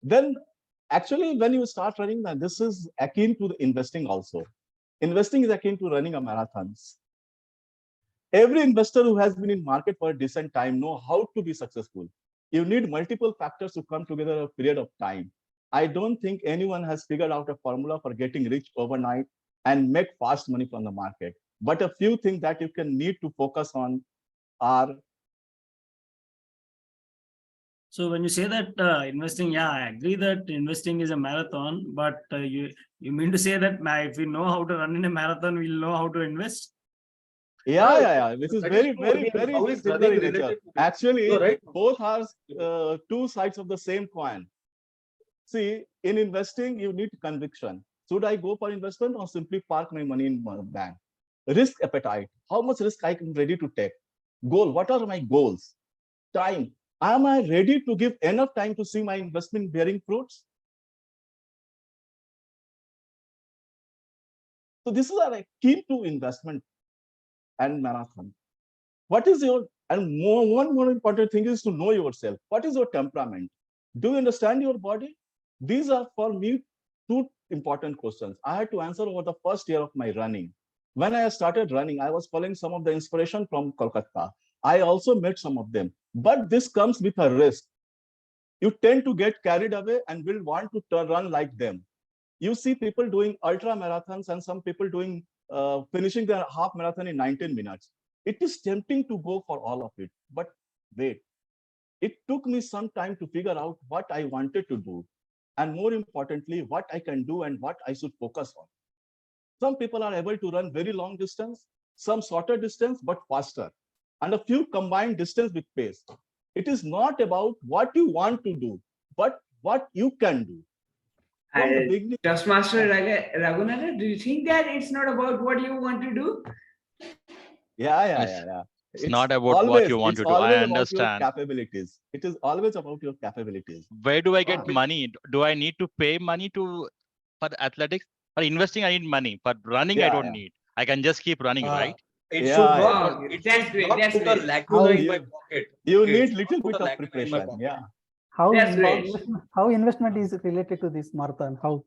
then actually when you start running, this is akin to the investing also. Investing is akin to running a marathons. Every investor who has been in market for a decent time know how to be successful. You need multiple factors to come together a period of time. I don't think anyone has figured out a formula for getting rich overnight and make fast money from the market. But a few things that you can need to focus on are. So when you say that investing, yeah, I agree that investing is a marathon, but you mean to say that if we know how to run in a marathon, we'll know how to invest? Yeah. This is That very, is true. I very, mean, very how is similar running in nature. related to this? Actually, You're right. both are two sides of the same coin. See, in investing, you need conviction. Should I go for investment or simply park my money in my bank? Risk appetite. How much risk I am ready to take? Goal. What are my goals? Time. Am I ready to give enough time to see my investment bearing fruits? So this is a key to investment and marathon. What is your, and one more important thing is to know yourself. What is your temperament? Do you understand your body? These are for me two important questions. I had to answer over the first year of my running. When I started running, I was following some of the inspiration from Kolkata. I also met some of them, but this comes with a risk. You tend to get carried away and will want to run like them. You see people doing ultra marathons and some people doing finishing their half marathon in 19 minutes. It is tempting to go for all of it, but wait, it took me some time to figure out what I wanted to do, and more importantly, what I can do and what I should focus on. Some people are able to run very long distance, some shorter distance, but faster, and a few combined distance with pace. It is not about what you want to do, but what you can do. From the beginning, Toastmaster Raghunathan, do you think that it's not about what you want to do? Yeah. It's not about what you want to do. I About your understand. capabilities. It is always about your capabilities. Where do I get money? Do I need to pay money for athletics? For investing, I need money. For running, I don't need. I can just keep running, right? It should not. Oh, It that's should great. not That's put a great. lacuna in my pocket. You Okay, need it should little not put bit a of lacuna in my preparation. pocket. Yeah. That's great. How investment is related to this marathon? How?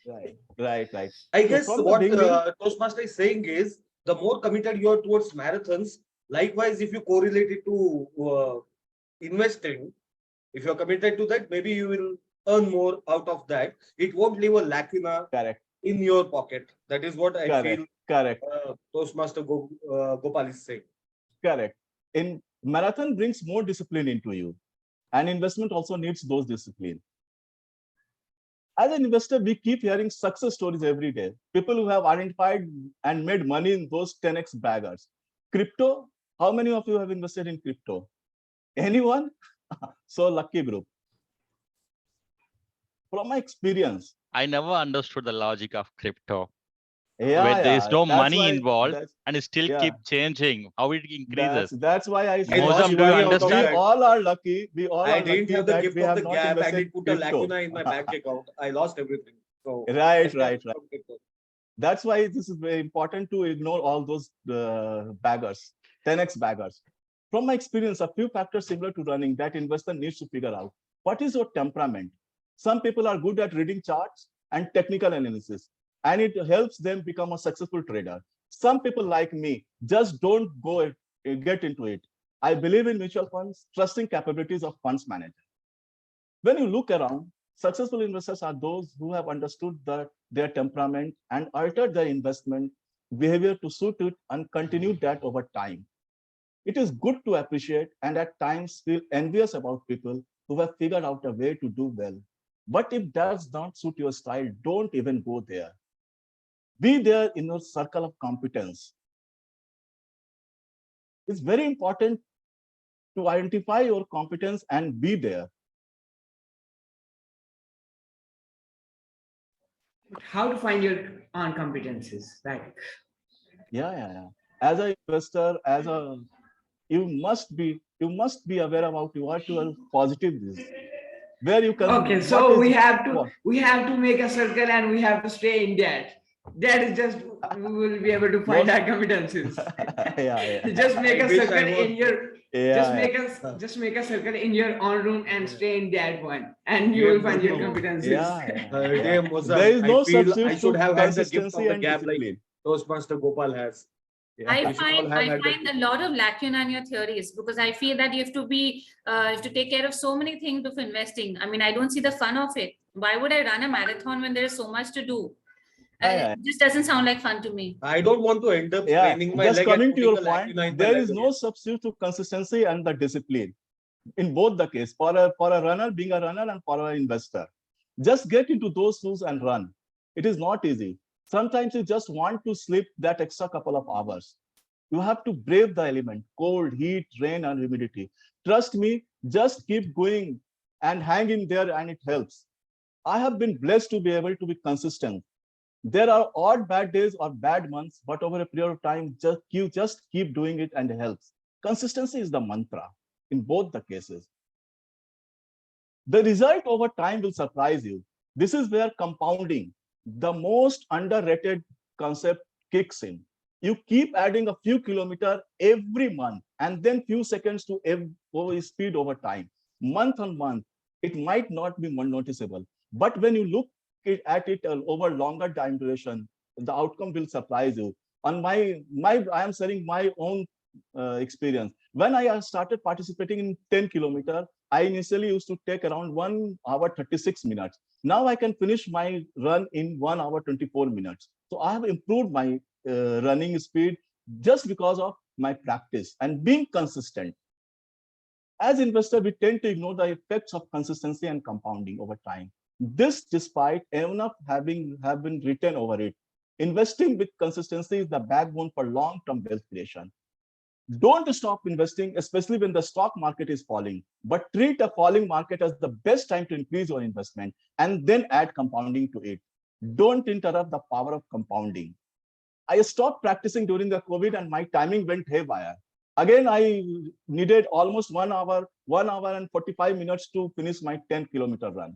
Right. I So guess from the what beginning, Toastmaster is saying is the more committed you are towards marathons, likewise, if you correlate it to investing, if you're committed to that, maybe you will earn more out of that. It won't leave a lacuna correct. in your pocket. That is what I feel Correct. Toastmaster Gopal is saying. Correct. In marathon brings more discipline into you, and investment also needs those discipline. As an investor, we keep hearing success stories every day. People who have identified and made money in those 10x baggers. Crypto, how many of you have invested in crypto? Anyone? So lucky group. From my experience, I never understood the logic of crypto. yeah, Where there is no that's money why, involved that's, and it still keep changing. How it increases. that's why I I say lost Mozam, do you money out of understand? we that. all are lucky. We all I are didn't lucky have the that gift we of have the not gap and invested it put a crypto. lacuna in my bank account. I lost everything. So Right. crypto. That's why this is very important to ignore all those baggers, 10x baggers. From my experience, a few factors similar to running that investor needs to figure out. What is your temperament? Some people are good at reading charts and technical analysis, and it helps them become a successful trader. Some people like me just don't get into it. I believe in mutual funds, trusting capabilities of funds manager. When you look around, successful investors are those who have understood their temperament and altered their investment behavior to suit it and continue that over time. It is good to appreciate and at times feel envious about people who have figured out a way to do well. But if does not suit your style, don't even go there. Be there in your circle of competence. It's very important to identify your competence and be there. How to find your own competencies, right? Yeah. As an investor, you must be aware about what your positive is. Where you can. Okay, so we have to make a circle and we have to stay in that. That is just, we will be able to find our competencies. Yeah. Just make I a wish I circle was- in your, Yeah. just make a circle in your own room and stay in that one, and you Yeah, will find your Monu. competencies. Dear There Mozam, is I no feel I substitute should to have had the gift consistency of the and gap like discipline. Toastmaster Gopal has. I We should all find have I had the find a lot of lacuna in your theories, because I feel that you have to be you have to take care of so many things before investing. I mean, I don't see the fun of it. Why would I run a marathon when there is so much to do? Yeah. It just doesn't sound like fun to me. I don't want to end up Yeah, straining my just leg and coming to putting your the point, lacuna in my there leg is no again. substitute to consistency and the discipline in both the case, for a runner, being a runner, and for an investor. Just get into those shoes and run. It is not easy. Sometimes you just want to sleep that extra couple of hours. You have to brave the element, cold, heat, rain, and humidity. Trust me, just keep going and hang in there, and it helps. I have been blessed to be able to be consistent. There are odd bad days or bad months, but over a period of time, you just keep doing it and it helps. Consistency is the mantra in both the cases. The result over time will surprise you. This is where compounding, the most underrated concept, kicks in. You keep adding a few kilometers every month and then few seconds to speed over time. Month on month, it might not be noticeable, but when you look at it over longer time duration, the outcome will surprise you. On I am sharing my own experience. When I started participating in 10 kilometers, I initially used to take around 1 hour 36 minutes. Now I can finish my run in 1 hour 24 minutes. So I have improved my running speed just because of my practice and being consistent. As investors, we tend to ignore the effects of consistency and compounding over time. This, despite enough have been written over it. Investing with consistency is the backbone for long-term wealth creation. Don't stop investing, especially when the stock market is falling, but treat a falling market as the best time to increase your investment and then add compounding to it. Don't interrupt the power of compounding. I stopped practicing during the COVID and my timing went haywire. Again, I needed almost 1 hour and 45 minutes to finish my 10-kilometer run.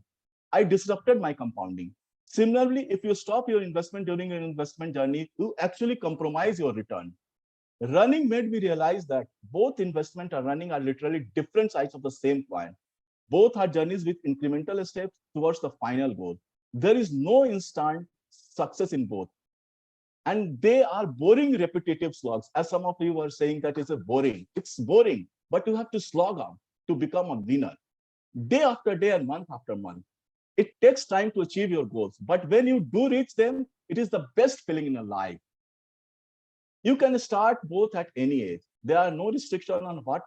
I disrupted my compounding. Similarly, if you stop your investment during your investment journey, you actually compromise your return. Running made me realize that both investment and running are literally different sides of the same coin. Both are journeys with incremental steps towards the final goal. There is no instant success in both. And they are boring, repetitive slogs. As some of you were saying, that is boring. It's boring, but you have to slog out to become a winner. Day after day and month after month. It takes time to achieve your goals, but when you do reach them, it is the best feeling in your life. You can start both at any age. There are no restriction on what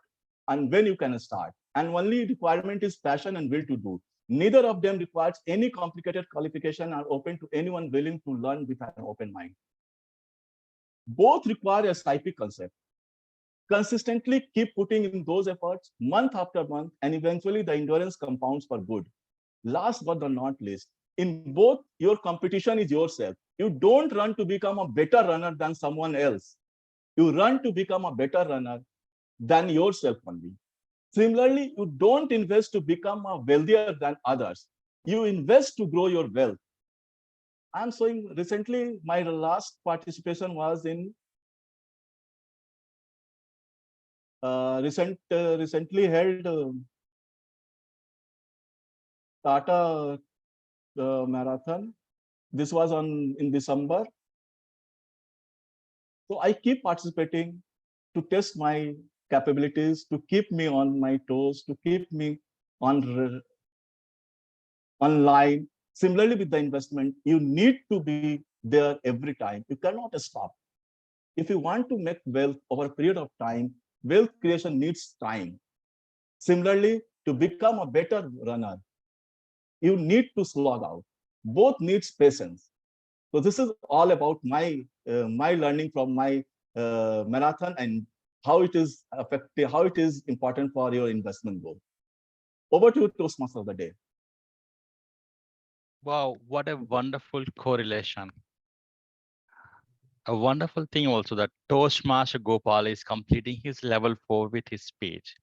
and when you can start. And only requirement is passion and will to do. Neither of them requires any complicated qualification or open to anyone willing to learn with an open mind. Both require a SIP concept. Consistently keep putting in those efforts month after month, and eventually the endurance compounds for good. Last but not least, in both, your competition is yourself. You don't run to become a better runner than someone else. You run to become a better runner than yourself only. Similarly, you don't invest to become wealthier than others. You invest to grow your wealth. I'm showing recently, my last participation was in recently held Tata marathon. This was in December. So I keep participating to test my capabilities, to keep me on my toes, to keep me online. Similarly with the investment, you need to be there every time. You cannot stop. If you want to make wealth over a period of time, wealth creation needs time. Similarly, to become a better runner, you need to slog out. Both needs patience. So this is all about my learning from my marathon and how it is effective, how it is important for your investment goal. Over to you, Toastmaster of the day. Wow, what a wonderful correlation. A wonderful thing also that Toastmaster Gopal is completing his level 4 with his speech.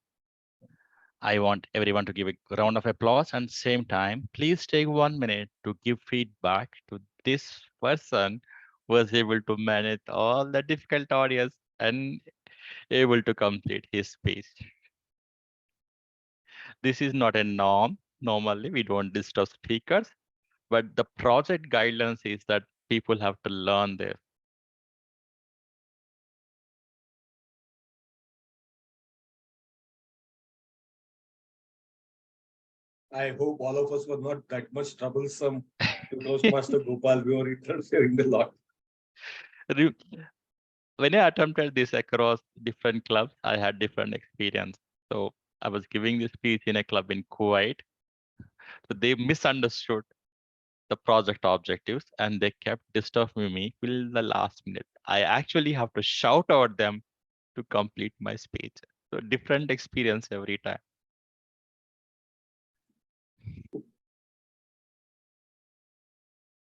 I want everyone to give a round of applause, and same time, please take 1 minute to give feedback to this person was able to manage all the difficult audience and able to complete his speech. This is not a norm. Normally, we don't disturb speakers, but the project guidelines is that people have to learn this. I hope all of us were not that much troublesome to Toastmaster Gopal. We were interfering a lot. When I attempted this across different clubs, I had different experience. So I was giving this speech in a club in Kuwait. So they misunderstood the project objectives and they kept disturbing me till the last minute. I actually have to shout out them to complete my speech. So different experience every time.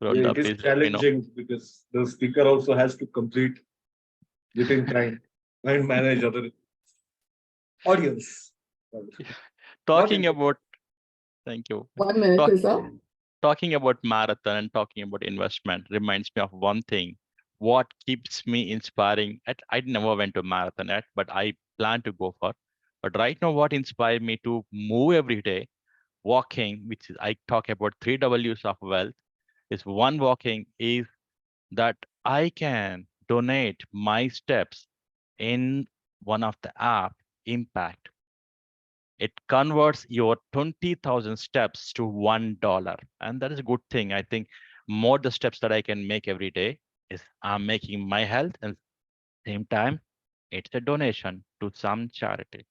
Yeah, it is challenging because the speaker also has to complete within time and manage other audience. Talking about, thank you. 1 minute is up. Talking about marathon and talking about investment reminds me of one thing. What keeps me inspiring? I never went to marathon yet, but I plan to go for. But right now, what inspired me to move every day, walking, which is I talk about 3 W's of wealth, is one walking is that I can donate my steps in one of the app Impact. It converts your 20,000 steps to $1. And that is a good thing. I think more the steps that I can make every day is I'm making my health and same time, it's a donation to some charity.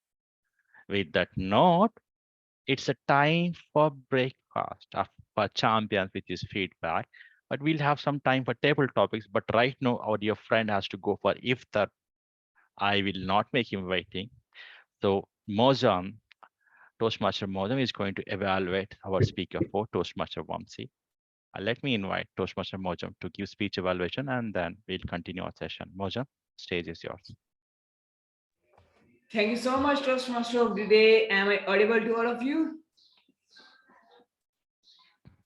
With that note, it's a time for breakfast for champions, which is feedback. But we'll have some time for table topics. But right now, our dear friend has to go for iftar. I will not make him waiting. So Mozam, Toastmaster Mozam is going to evaluate our speaker for Toastmaster Vamsi. Let me invite Toastmaster Mozam to give speech evaluation and then we'll continue our session. Mozam, stage is yours. Thank you so much, Toastmaster of the day. Am I audible to all of you?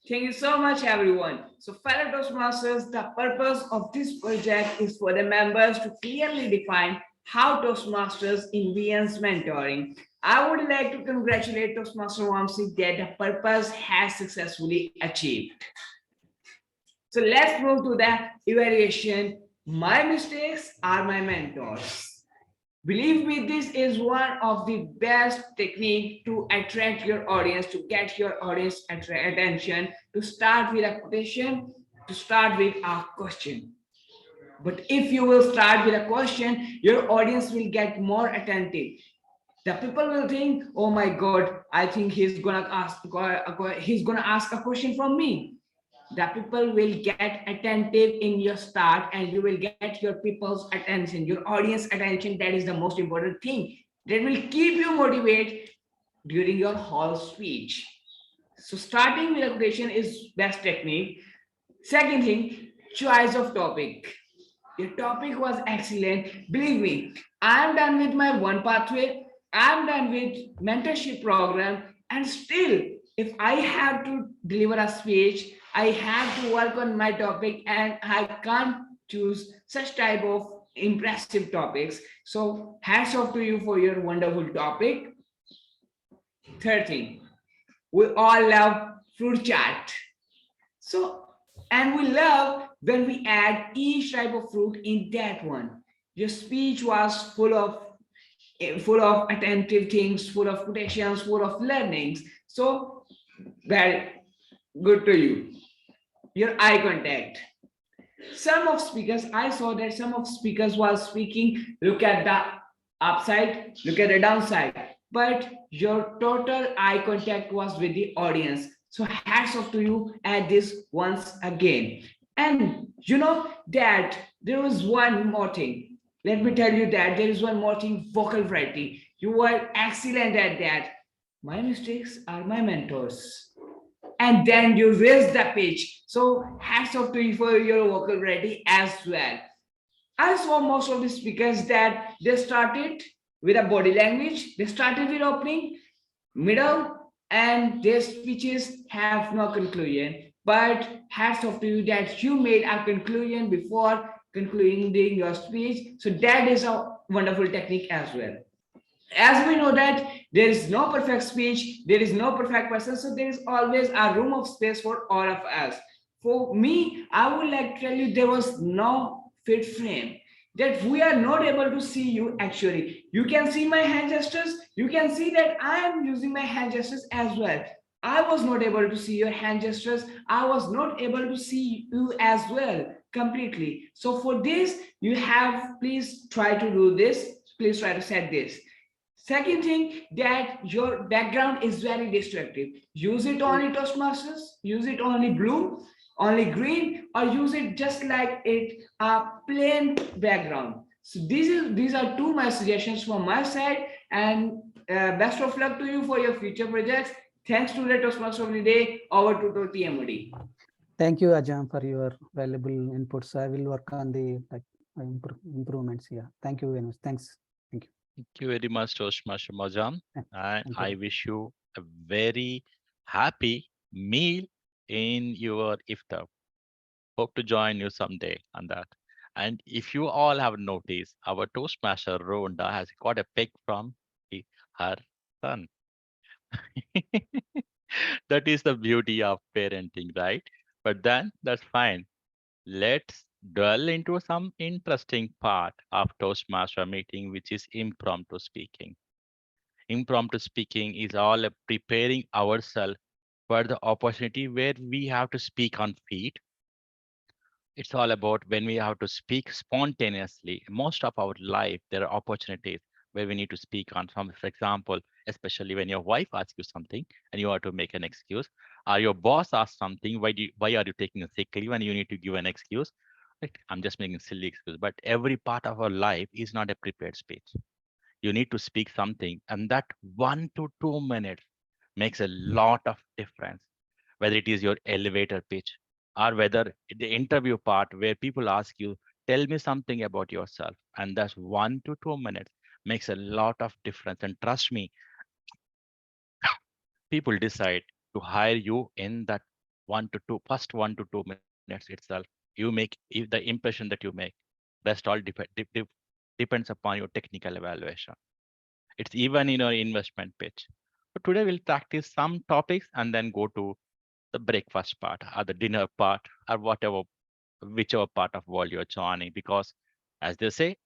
Thank you so much, everyone. So, fellow Toastmasters, the purpose of this project is for the members to clearly define how Toastmasters envisions mentoring. I would like to congratulate Toastmaster Vamsi that the purpose has successfully achieved. So let's move to the evaluation. My mistakes are my mentors. Believe me, this is one of the best technique to attract your audience, to get your audience attention, to start with a quotation, to start with a question. But if you will start with a question, your audience will get more attentive. The people will think, oh my God, I think he's gonna ask a question from me. The people will get attentive in your start and you will get your people's attention, your audience attention. That is the most important thing. That will keep you motivated during your whole speech. So starting with a question is best technique. Second thing, choice of topic. Your topic was excellent. Believe me, I'm done with my one pathway. I'm done with mentorship program. And still, if I have to deliver a speech, I have to work on my topic and I can't choose such type of impressive topics. So hats off to you for your wonderful topic. Third thing, we all love fruit chart. So, and we love when we add each type of fruit in that one. Your speech was full of attentive things, full of quotations, full of learnings. So very good to you. Your eye contact. Some of speakers, I saw that some of speakers while speaking, look at the upside, look at the downside, but your total eye contact was with the audience. So hats off to you at this once again. And you know that there was one more thing. Let me tell you that there is one more thing, vocal variety. You were excellent at that. My mistakes are my mentors. And then you raise the pitch. So hats off to you for your vocal variety as well. I saw most of the speakers that they started with a body language. They started with opening, middle, and their speeches have no conclusion. but hats off to you that you made a conclusion before concluding your speech. So that is a wonderful technique as well. As we know that there is no perfect speech, there is no perfect person, so there is always a room of space for all of us. For me, I would like to tell you there was no fit frame, that we are not able to see you actually. You can see my hand gestures, you can see that I am using my hand gestures as well. I was not able to see your hand gestures, I was not able to see you as well completely. So for this, you have, please try to do this, please try to set this. Second thing, that your background is very distractive. Use it only Toastmasters, use it only blue, only green, or use it just like it a plain background. So these are two my suggestions from my side, and best of luck to you for your future projects. Thanks to the Toastmasters of the day. Over to TMoD. Thank you, Ajam, for your valuable inputs. I will work on the improvements here. Thank you very much. Thanks. Thank you. Thank you very much, Toastmaster Majam. And Thank I you. wish you a very happy meal in your iftar. Hope to join you someday on that. And if you all have noticed, our Toastmaster Rhonda has got a pic from her son. That is the beauty of parenting, right? But then that's fine. Let's dwell into some interesting part of Toastmaster meeting, which is impromptu speaking. Impromptu speaking is all preparing ourselves for the opportunity where we have to speak on feet. It's all about when we have to speak spontaneously. Most of our life, there are opportunities where we need to speak on some, for example, especially when your wife asks you something and you have to make an excuse, or your boss asks something, why are you taking a sick leave, and you need to give an excuse. Like, I'm just making a silly excuse, but every part of our life is not a prepared speech. You need to speak something, and that 1 to 2 minutes makes a lot of difference, whether it is your elevator pitch or whether the interview part where people ask you, tell me something about yourself, and that's 1 to 2 minutes makes a lot of difference. And trust me, people decide to hire you in that 1 to 2 minutes itself. You make the impression that you make. Rest all depends upon your technical evaluation. It's even in your investment pitch. So today we'll practice some topics and then go to the breakfast part or the dinner part or whichever part of world you're joining, because as they say,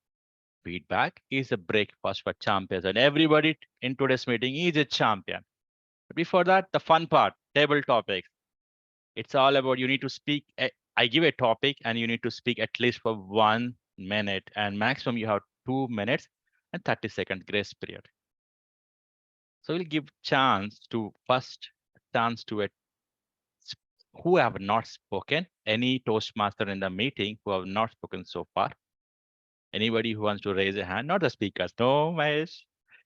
feedback is a breakfast for champions, and everybody in today's meeting is a champion. But before that, the fun part, table topics. It's all about you need to speak. I give a topic and you need to speak at least for 1 minute, and maximum you have 2 minutes and 30-second grace period. So we'll give chance to it who have not spoken. Any Toastmaster in the meeting who have not spoken so far. Anybody who wants to raise a hand, not the speakers. No, Mahesh,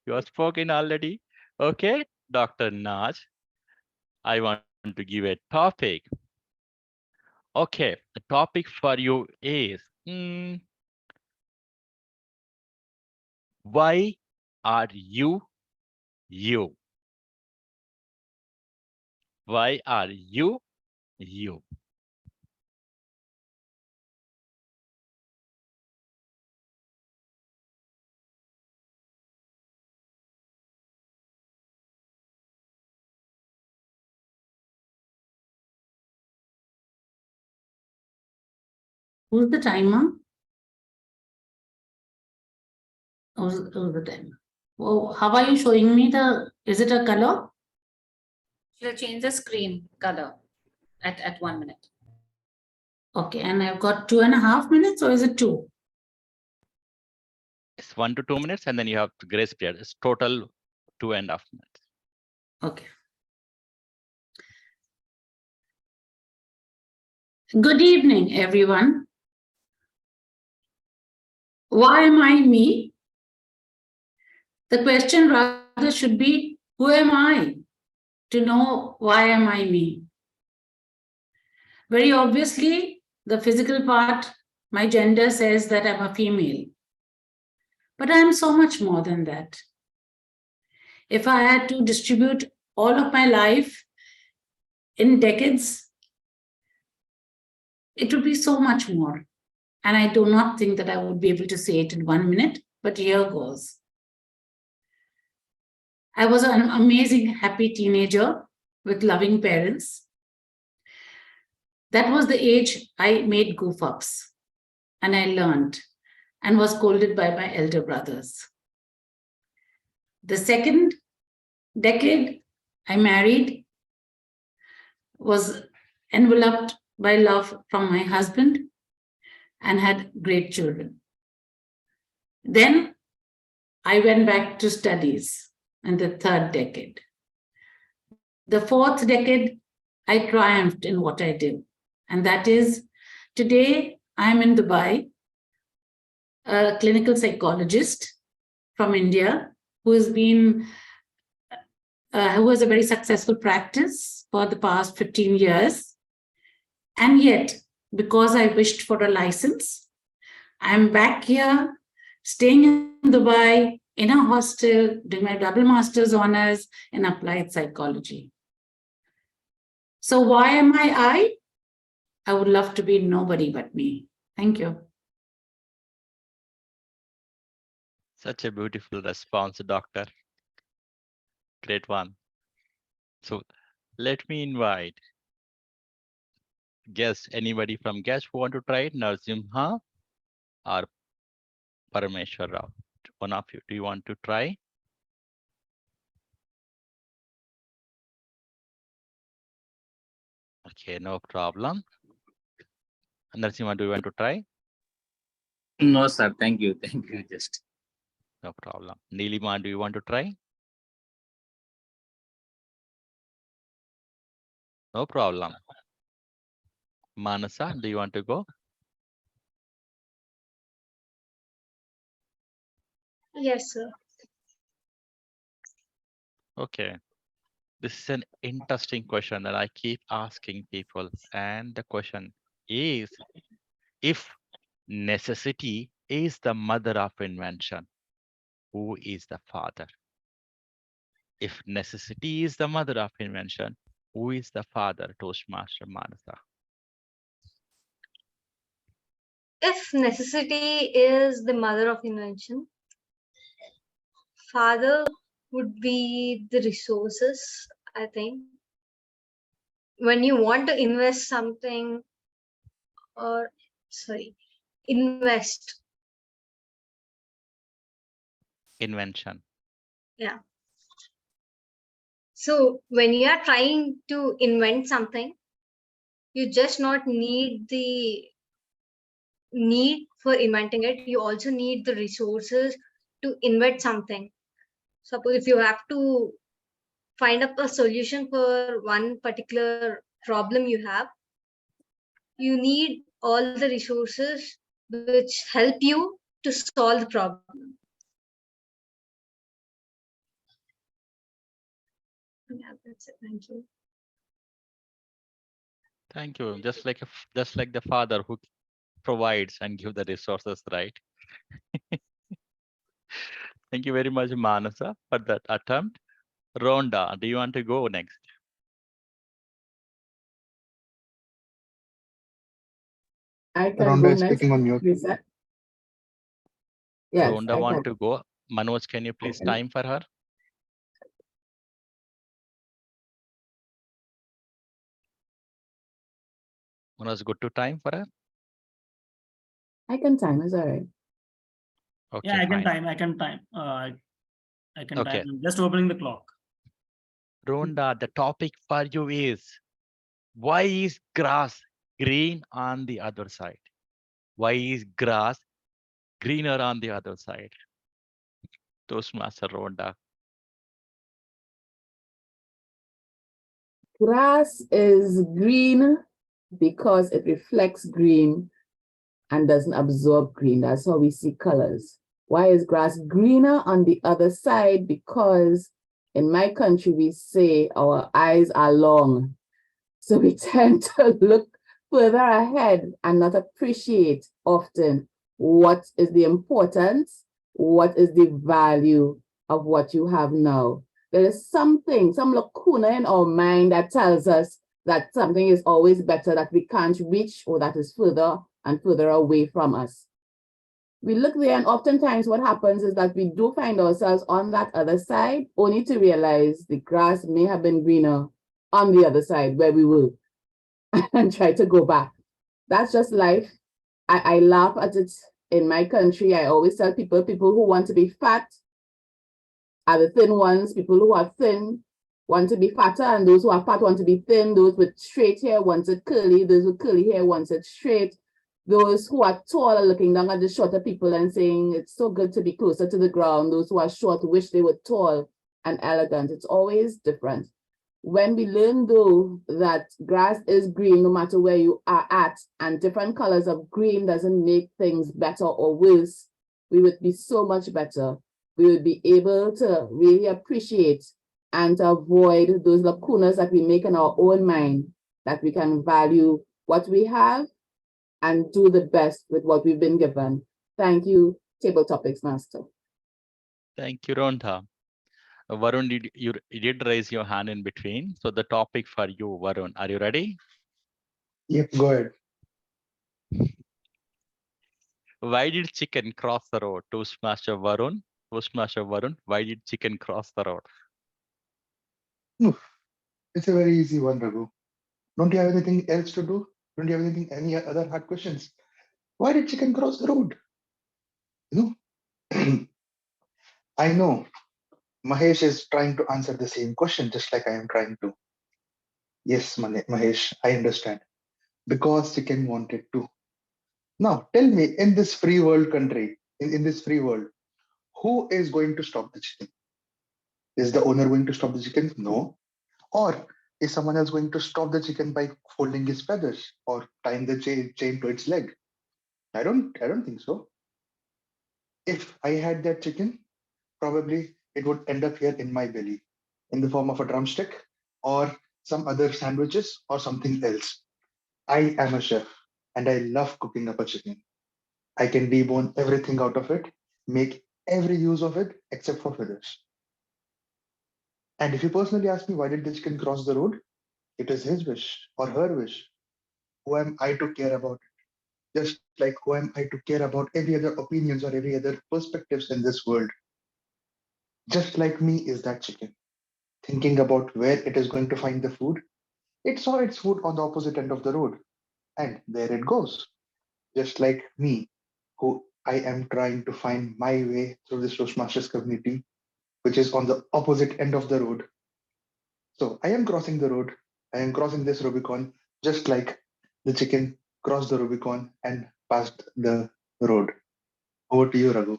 you have spoken already. Okay, Dr. Naj, I want to give a topic. Okay, the topic for you is why are you you? Why are you you? Who's the timer? Who's the timer? Oh, how are you showing me is it a color? Should I change the screen color at 1 minute? Okay, and I've got 2.5 minutes, or is it 2? It's 1 to 2 minutes, and then you have to grace period. It's total 2.5 minutes. Okay. Good evening, everyone. Why am I me? The question rather should be, who am I to know why am I me? Very obviously, the physical part, my gender says that I'm a female. But I'm so much more than that. If I had to distribute all of my life in decades, it would be so much more. And I do not think that I would be able to say it in 1 minute, but here goes. I was an amazing, happy teenager with loving parents. That was the age I made goof ups and I learned and was scolded by my elder brothers. The second decade I married was enveloped by love from my husband and had great children. Then I went back to studies in the third decade. The fourth decade, I triumphed in what I did. And that is, today I'm in Dubai, a clinical psychologist from India who has a very successful practice for the past 15 years. And yet, because I wished for a license, I'm back here, staying in Dubai, in a hostel, doing my double master's honors in applied psychology. So why am I? I would love to be nobody but me. Thank you. Such a beautiful response, doctor. Great one. So let me invite guests, anybody from guests who want to try it, Narsimha or Parameshwar Rao. One of you, do you want to try? Okay, no problem. Narsimha, do you want to try? No, sir. Thank you. Thank you. Just no problem. Neelima, do you want to try? No problem. Manasa, do you want to go? Yes, sir. Okay. This is an interesting question that I keep asking people. And the question is, if necessity is the mother of invention, who is the father? If necessity is the mother of invention, who is the father? Toastmaster Manasa. If necessity is the mother of invention, father would be the resources, I think. When you want to invest something invest. Invention. Yeah. So when you are trying to invent something, you just not need the need for inventing it. You also need the resources to invent something. Suppose if you have to find up a solution for one particular problem you have, you need all the resources which help you to solve the problem. Yeah, that's it. Thank you. Thank you. Just like the father who provides and give the resources, right? Thank you very much, Manasa, for that attempt. Rhonda, do you want to go next? I can Rhonda go is next. speaking on mute. Yes, Rhonda I want can. to go. Manoj, can you please time for her? Manoj, good to time for her? I can time, it's all right. Okay, yeah, I fine. can time. I can Okay. time. I'm just opening the clock. Rhonda, the topic for you is, why is grass green on the other side? Why is grass greener on the other side? Toastmaster Rhonda. Grass is green because it reflects green and doesn't absorb green. That's how we see colors. Why is grass greener on the other side? Because in my country, we say our eyes are long. So we tend to look further ahead and not appreciate often what is the importance, what is the value of what you have now. There is something, some lacuna in our mind that tells us that something is always better that we can't reach or that is further and further away from us. We look there, and oftentimes what happens is that we do find ourselves on that other side, only to realize the grass may have been greener on the other side where we were and try to go back. That's just life. I laugh at it in my country. I always tell people who want to be fat are the thin ones. People who are thin want to be fatter, and those who are fat want to be thin. Those with straight hair want it curly. Those with curly hair want it straight. Those who are tall are looking down at the shorter people and saying, it's so good to be closer to the ground. Those who are short wish they were tall and elegant. It's always different. When we learn, though, that grass is green no matter where you are at, and different colors of green doesn't make things better or worse, we would be so much better. We would be able to really appreciate and to avoid those lacunas that we make in our own mind, that we can value what we have and do the best with what we've been given. Thank you, Table Topics Master. Thank you, Rhonda. Varun, you did raise your hand in between. So the topic for you, Varun, are you ready? Yep, go ahead. Why did chicken cross the road? Toastmaster Varun, why did chicken cross the road? It's a very easy one, Raghu. Don't you have anything else to do? Don't you have any other hard questions? Why did chicken cross the road? You know, I know Mahesh is trying to answer the same question, just like I am trying to. Yes, Mahesh, I understand. Because chicken wanted to. Now, tell me, in this free world country, in this free world, who is going to stop the chicken? Is the owner going to stop the chicken? No. Or is someone else going to stop the chicken by folding his feathers or tying the chain to its leg? I don't think so. If I had that chicken, probably it would end up here in my belly in the form of a drumstick or some other sandwiches or something else. I am a chef and I love cooking up a chicken. I can debone everything out of it, make every use of it except for feathers. And if you personally ask me why did the chicken cross the road, it is his wish or her wish. Who am I to care about it? Just like who am I to care about every other opinions or every other perspectives in this world? Just like me is that chicken, thinking about where it is going to find the food. It saw its food on the opposite end of the road, and there it goes. Just like me, who I am trying to find my way through this Toastmasters community, which is on the opposite end of the road. So I am crossing the road. I am crossing this Rubicon, just like the chicken crossed the Rubicon and passed the road. Over to you, Raghu.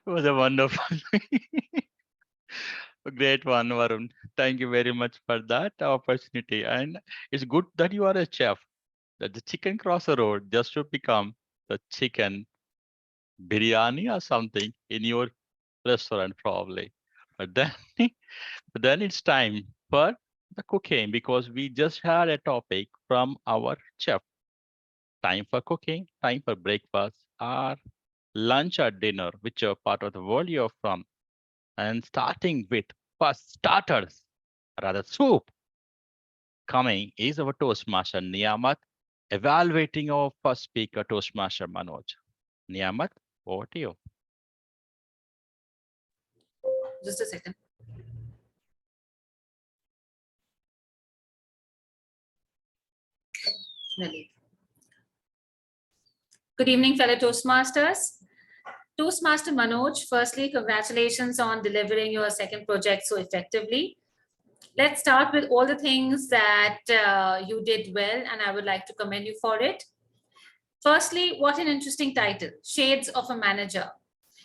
It was a wonderful, great one, Varun. Thank you very much for that opportunity. And it's good that you are a chef, that the chicken cross the road just to become the chicken biryani or something in your restaurant, probably. But then, but then it's time for the cooking, because we just had a topic from our chef. Time for cooking, time for breakfast, or lunch or dinner, whichever part of the world you're from. And starting with first starters, rather soup. Coming is our Toastmaster Niyamat, evaluating our first speaker, Toastmaster Manoj. Niyamat, over to you. Just a second. Good evening, fellow Toastmasters. Toastmaster Manoj, firstly, congratulations on delivering your second project so effectively. Let's start with all the things that you did well, and I would like to commend you for it. Firstly, what an interesting title, Shades of a Manager.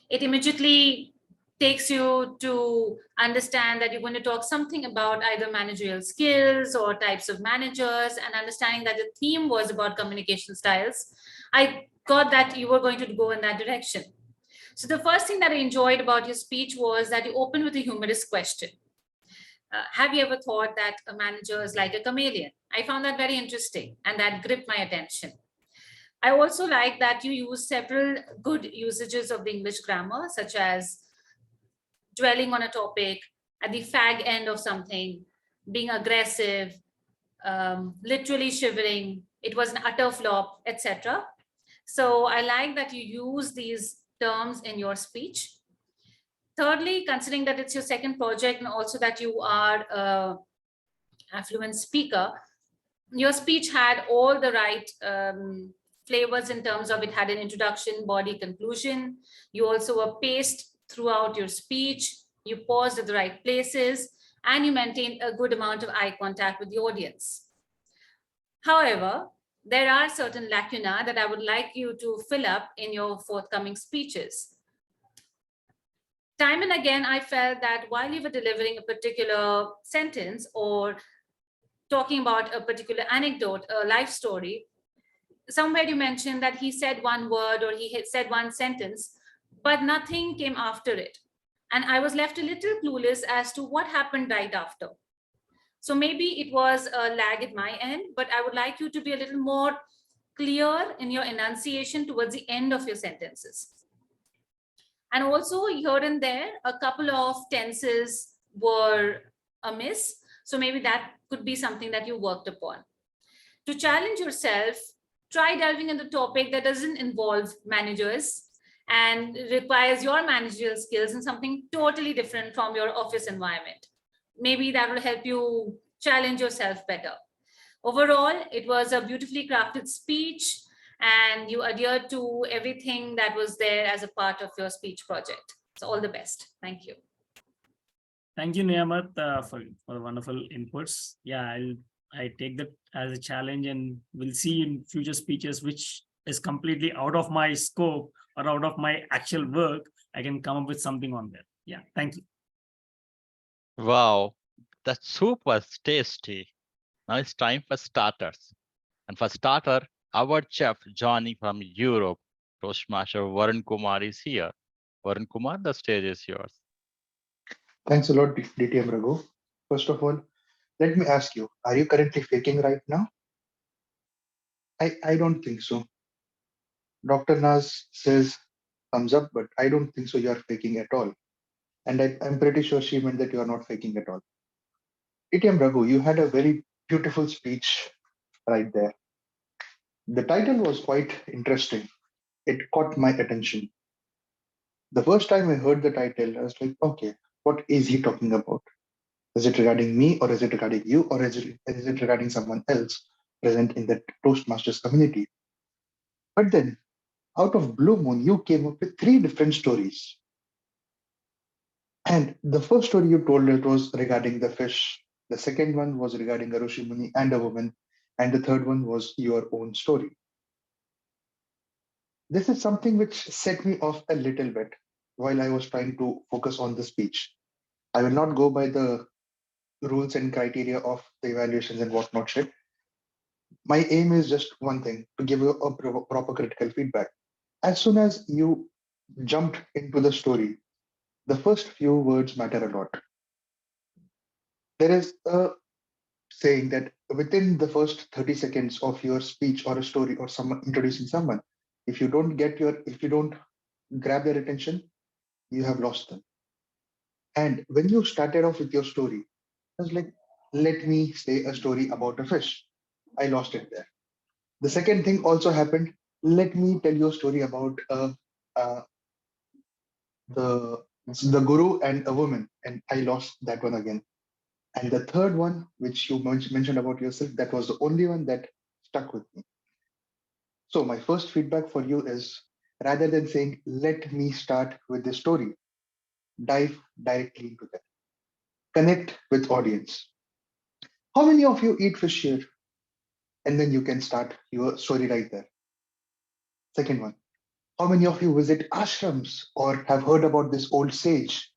It immediately takes you to understand that you're going to talk something about either managerial skills or types of managers, and understanding that the theme was about communication styles. I got that you were going to go in that direction. So the first thing that I enjoyed about your speech was that you opened with a humorous question. Have you ever thought that a manager is like a chameleon? I found that very interesting, and that gripped my attention. I also like that you use several good usages of the English grammar, such as dwelling on a topic, at the fag end of something, being aggressive, literally shivering, it was an utter flop, etc. So I like that you use these terms in your speech. Thirdly, considering that it's your second project and also that you are an affluent speaker, your speech had all the right flavors in terms of it had an introduction, body, conclusion. You also were paced throughout your speech. You paused at the right places and you maintained a good amount of eye contact with the audience. However, there are certain lacuna that I would like you to fill up in your forthcoming speeches. Time and again, I felt that while you were delivering a particular sentence or talking about a particular anecdote, a life story, somewhere you mentioned that he said one word or he had said one sentence, but nothing came after it. And I was left a little clueless as to what happened right after. So maybe it was a lag at my end, but I would like you to be a little more clear in your enunciation towards the end of your sentences. And also here and there, a couple of tenses were amiss. So maybe that could be something that you worked upon. To challenge yourself, try delving into a topic that doesn't involve managers and requires your managerial skills in something totally different from your office environment. Maybe that will help you challenge yourself better. Overall, it was a beautifully crafted speech and you adhered to everything that was there as a part of your speech project. So all the best. Thank you. Thank you, Niyamat, for the wonderful inputs. Yeah, I take that as a challenge and we'll see in future speeches, which is completely out of my scope or out of my actual work, I can come up with something on that. Yeah, thank you. Wow, the soup was tasty. Now it's time for starters. And for starter, our chef Johnny from Europe, Toastmaster Varun Kumar is here. Varun Kumar, the stage is yours. Thanks a lot, DTM Raghu. First of all, let me ask you, are you currently faking right now? I don't think so. Dr. Naz says thumbs up, but I don't think so you're faking at all. And I'm pretty sure she meant that you are not faking at all. DTM Raghu, you had a very beautiful speech right there. The title was quite interesting. It caught my attention. The first time I heard the title, I was like, okay, what is he talking about? Is it regarding me, or is it regarding you, or is it regarding someone else present in the Toastmasters community? But then, out of blue moon, you came up with 3 different stories. And the first story you told it was regarding the fish. The second one was regarding a Rishi Muni and a woman. And the third one was your own story. This is something which set me off a little bit while I was trying to focus on the speech. I will not go by the rules and criteria of the evaluations and whatnot shit. My aim is just one thing, to give you a proper critical feedback. As soon as you jumped into the story, the first few words matter a lot. There is a saying that within the first 30 seconds of your speech or a story or someone introducing someone, if you don't grab their attention, you have lost them. And when you started off with your story, I was like, let me say a story about a fish. I lost it there. The second thing also happened. Let me tell you a story about the guru and a woman, and I lost that one again. And the third one, which you mentioned about yourself, that was the only one that stuck with me. So my first feedback for you is, rather than saying, let me start with this story, dive directly into that. Connect with audience. How many of you eat fish here? And then you can start your story right there. Second one, how many of you visit ashrams or have heard about this old sage?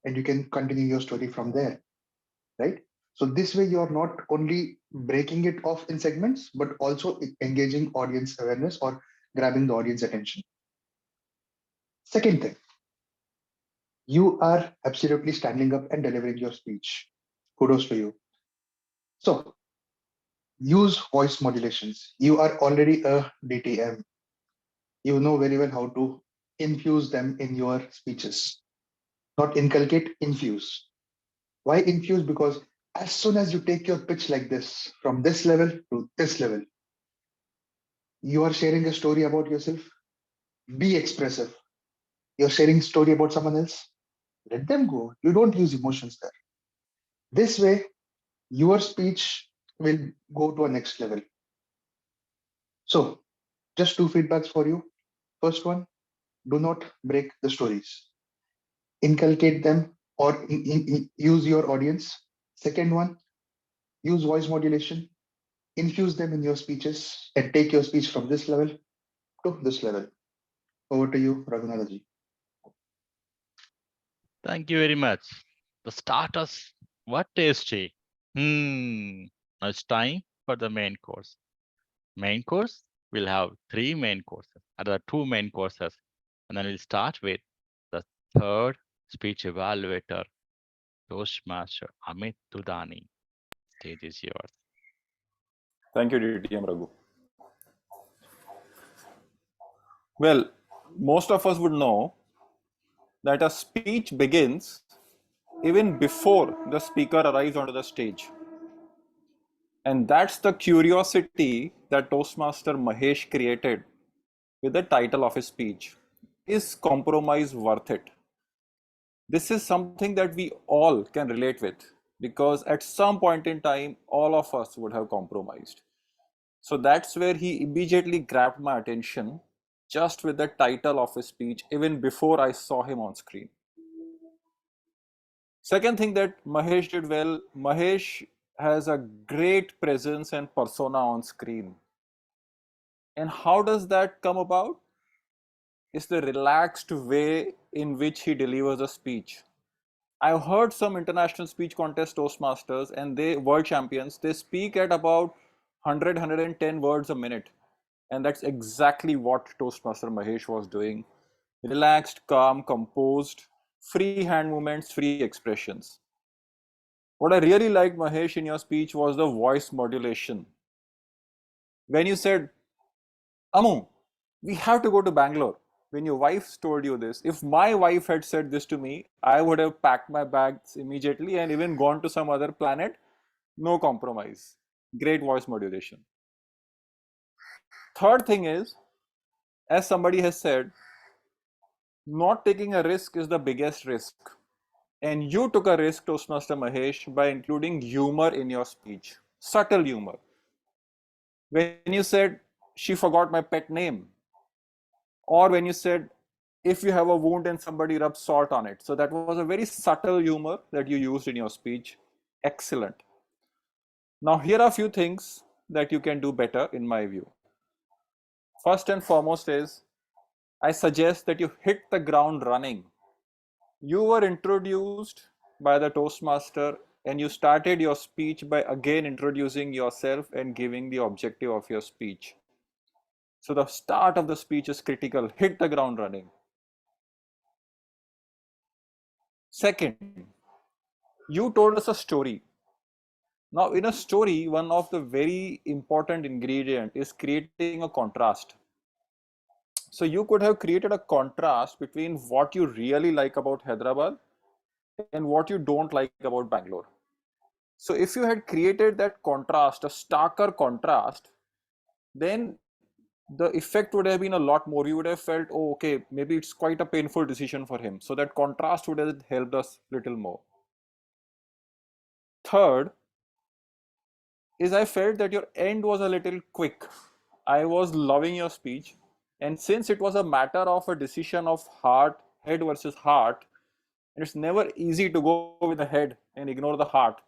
And you can continue your story from there, right? So this way, you're not only breaking it off in segments, but also engaging audience awareness or grabbing the audience attention. Second thing, you are absolutely standing up and delivering your speech. Kudos to you. So use voice modulations. You are already a DTM. You know very well how to infuse them in your speeches. Not inculcate, infuse. Why infuse? Because As soon as you take your pitch like this, from this level to this level, you are sharing a story about yourself. Be expressive. You're sharing a story about someone else. Let them go. You don't use emotions there. This way, your speech will go to a next level. So, just two feedbacks for you. First one, do not break the stories. Inculcate them or use your audience. Second one, use voice modulation. Infuse them in your speeches and take your speech from this level to this level. Over to you, Raghunathaji. Thank you very much. The starters, what tasty. Now it's time for the main course. Main course, we'll have 3 main courses, other 2 main courses. And then we'll start with the third speech evaluator, Toastmaster Amit Tudani. Stage is yours. Thank you, DTM Raghu. Well, most of us would know that a speech begins even before the speaker arrives onto the stage. And that's the curiosity that Toastmaster Mahesh created with the title of his speech. Is compromise worth it? This is something that we all can relate with, because at some point in time, all of us would have compromised. So that's where he immediately grabbed my attention just with the title of his speech, even before I saw him on screen. Second thing that Mahesh did well, Mahesh has a great presence and persona on screen. And how does that come about? It's the relaxed way in which he delivers a speech. I've heard some international speech contest Toastmasters and they world champions, they speak at about 100, 110 words a minute. And that's exactly what Toastmaster Mahesh was doing. Relaxed, calm, composed, free hand movements, free expressions. What I really liked, Mahesh, in your speech was the voice modulation. When you said, Amu, we have to go to Bangalore. When your wife told you this, if my wife had said this to me, I would have packed my bags immediately and even gone to some other planet. No compromise. Great voice modulation. Third thing is, as somebody has said, not taking a risk is the biggest risk. And you took a risk, Toastmaster Mahesh, by including humor in your speech. Subtle humor. When you said, she forgot my pet name. Or when you said, if you have a wound and somebody rubs salt on it. So that was a very subtle humor that you used in your speech. Excellent. Now here are a few things that you can do better in my view. First and foremost is, I suggest that you hit the ground running. You were introduced by the Toastmaster and you started your speech by again introducing yourself and giving the objective of your speech. So the start of the speech is critical. Hit the ground running. Second, you told us a story. Now in a story, one of the very important ingredient is creating a contrast. So you could have created a contrast between what you really like about Hyderabad and what you don't like about Bangalore. So if you had created that contrast, a starker contrast, then the effect would have been a lot more. You would have felt, oh, okay, maybe it's quite a painful decision for him. So that contrast would have helped us a little more. Third is I felt that your end was a little quick. I was loving your speech. And since it was a matter of a decision of heart, head versus heart, and it's never easy to go with the head and ignore the heart.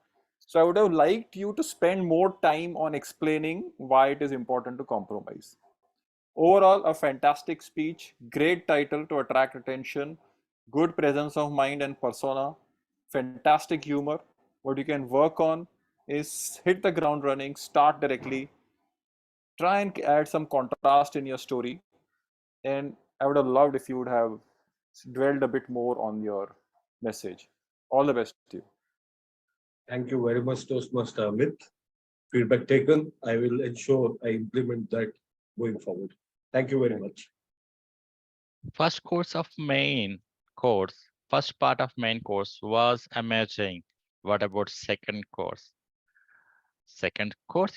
So I would have liked you to spend more time on explaining why it is important to compromise. Overall, a fantastic speech, great title to attract attention, good presence of mind and persona, fantastic humor. What you can work on is hit the ground running, start directly, try and add some contrast in your story. And I would have loved if you would have dwelled a bit more on your message. All the best to you. Thank you very much, Toastmaster Amit. Feedback taken. I will ensure I implement that going forward. Thank you very much. First part of main course was amazing. What about second course? Second course,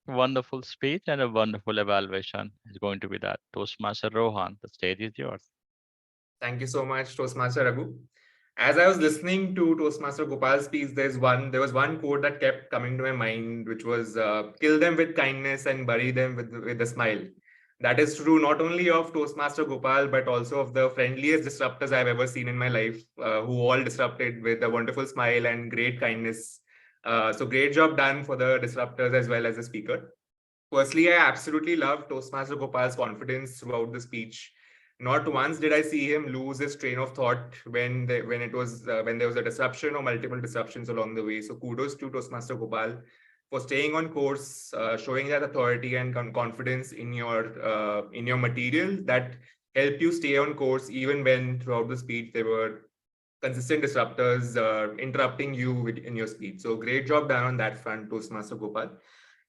wonderful speech and a wonderful evaluation is going to be that. Toastmaster Rohan, the stage is yours. Thank you so much, Toastmaster Raghu. As I was listening to Toastmaster Gopal's speech, there was one quote that kept coming to my mind, which was kill them with kindness and bury them with a smile. That is true not only of Toastmaster Gopal, but also of the friendliest disruptors I've ever seen in my life, who all disrupted with a wonderful smile and great kindness. So great job done for the disruptors as well as the speaker. Firstly, I absolutely love Toastmaster Gopal's confidence throughout the speech. Not once did I see him lose his train of thought when there was a disruption or multiple disruptions along the way. So kudos to Toastmaster Gopal for staying on course, showing that authority and confidence in your material that help you stay on course even when throughout the speech there were consistent disruptors interrupting you in your speech. So great job done on that front, Toastmaster Gopal.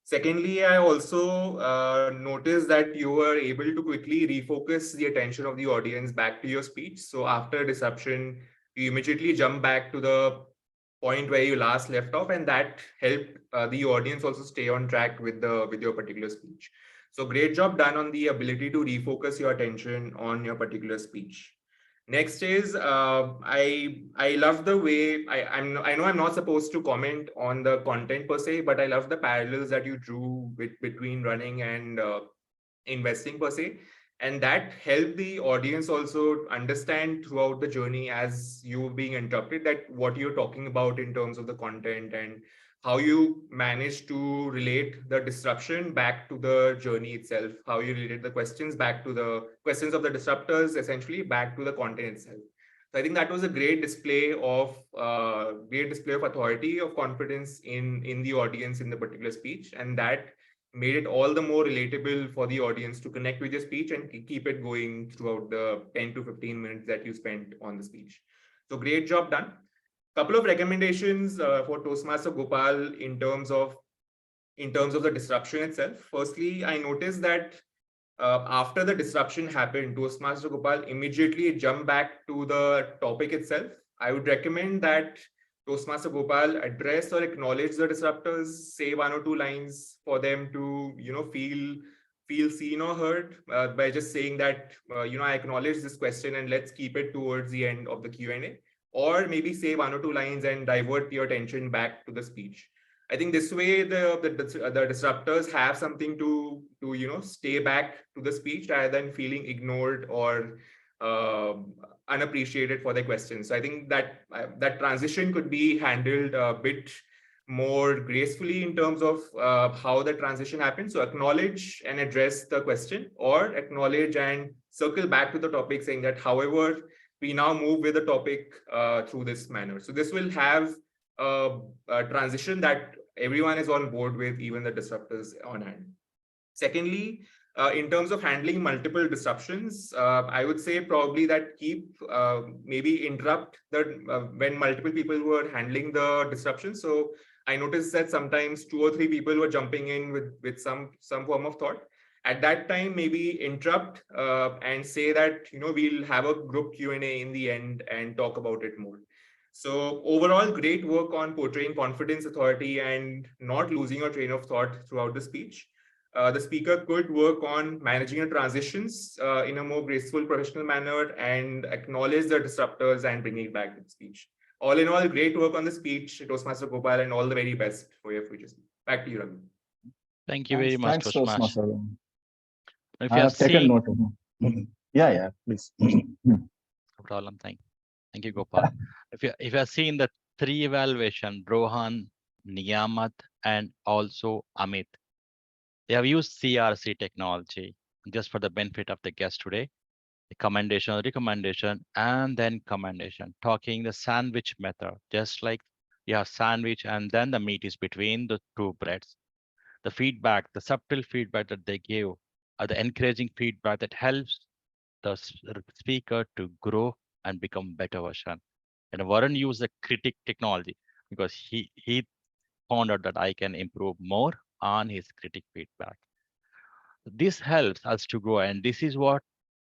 Secondly, I also noticed that you were able to quickly refocus the attention of the audience back to your speech. So after disruption, you immediately jump back to the point where you last left off, and that helped the audience also stay on track with your particular speech. So great job done on the ability to refocus your attention on your particular speech. Next is I love the way I know I'm not supposed to comment on the content per se, but I love the parallels that you drew between running and investing per se, and that helped the audience also understand throughout the journey as you being interrupted that what you're talking about in terms of the content and how you managed to relate the disruption back to the journey itself, how you related the questions back to the questions of the disruptors, essentially back to the content itself. So I think that was a great display of authority, of confidence in the audience in the particular speech, and that made it all the more relatable for the audience to connect with your speech and keep it going throughout the 10 to 15 minutes that you spent on the speech. So great job done. Couple of recommendations for Toastmaster Gopal in terms of the disruption itself. Firstly, I noticed that after the disruption happened, Toastmaster Gopal immediately jumped back to the topic itself. I would recommend that Toastmaster Gopal address or acknowledge the disruptors, say one or two lines for them to feel seen or heard by just saying that I acknowledge this question and let's keep it towards the end of the Q&A. Or maybe say one or two lines and divert your attention back to the speech. I think this way the disruptors have something to stay back to the speech rather than feeling ignored or unappreciated for their questions. So I think that that transition could be handled a bit more gracefully in terms of how the transition happens. So acknowledge and address the question, or acknowledge and circle back to the topic saying that, however, we now move with the topic through this manner. So this will have a transition that everyone is on board with, even the disruptors on hand. Secondly, in terms of handling multiple disruptions, I would say probably that maybe interrupt when multiple people were handling the disruption. So I noticed that sometimes 2 or 3 people were jumping in with some form of thought. At that time, maybe interrupt and say that we'll have a group Q&A in the end and talk about it more. So overall, great work on portraying confidence, authority, and not losing your train of thought throughout the speech. The speaker could work on managing the transitions in a more graceful, professional manner and acknowledge the disruptors and bringing it back to the speech. All in all, great work on the speech, Toastmaster Gopal, and all the very best for your future. Back to you, Raghu. Thank you very much, Thanks, Toastmaster. Toastmaster. If I you have taken note of it. Yeah, please. No problem. Thank you, Gopal. If you have seen the 3 evaluation, Rohan, Niyamat, and also Amit, they have used CRC technology just for the benefit of the guest today. The commendation, recommendation, and then commendation, talking the sandwich method, just like you have sandwich and then the meat is between the 2 breads. The feedback, the subtle feedback that they give, are the encouraging feedback that helps the speaker to grow and become better version. And Warren used the critic technology because he found out that I can improve more on his critic feedback. This helps us to grow, and this is what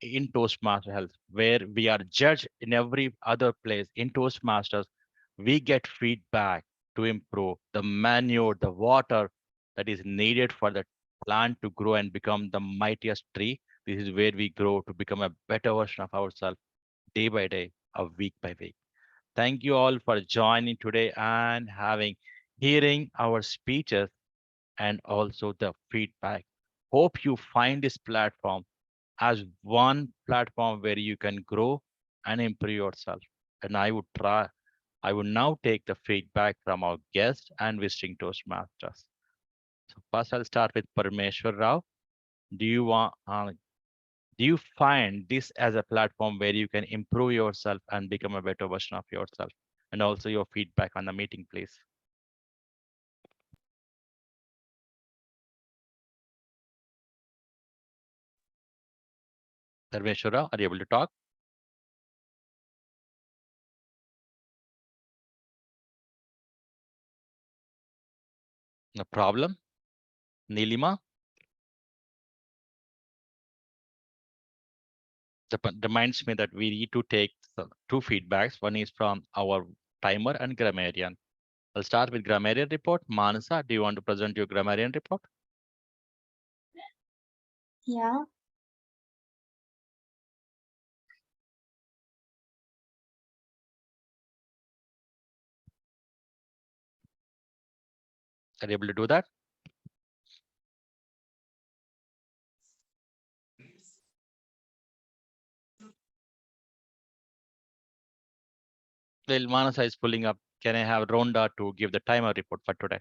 in Toastmasters helps, where we are judged in every other place. In Toastmasters, we get feedback to improve the manure, the water that is needed for the plant to grow and become the mightiest tree. This is where we grow to become a better version of ourselves day by day, or week by week. Thank you all for joining today and hearing our speeches and also the feedback. Hope you find this platform as one platform where you can grow and improve yourself. And I would now take the feedback from our guests and visiting Toastmasters. So first I'll start with Parmeshwar Rao. Do you want, do you find this as a platform where you can improve yourself and become a better version of yourself? And also your feedback on the meeting, please. Parmeshwar Rao, are you able to talk? No problem. Nilima? That reminds me that we need to take two feedbacks. One is from our timer and grammarian. I'll start with grammarian report. Manasa, do you want to present your grammarian report? Yeah. Are you able to do that? Well, Manasa is pulling up. Can I have Rhonda to give the timer report for today?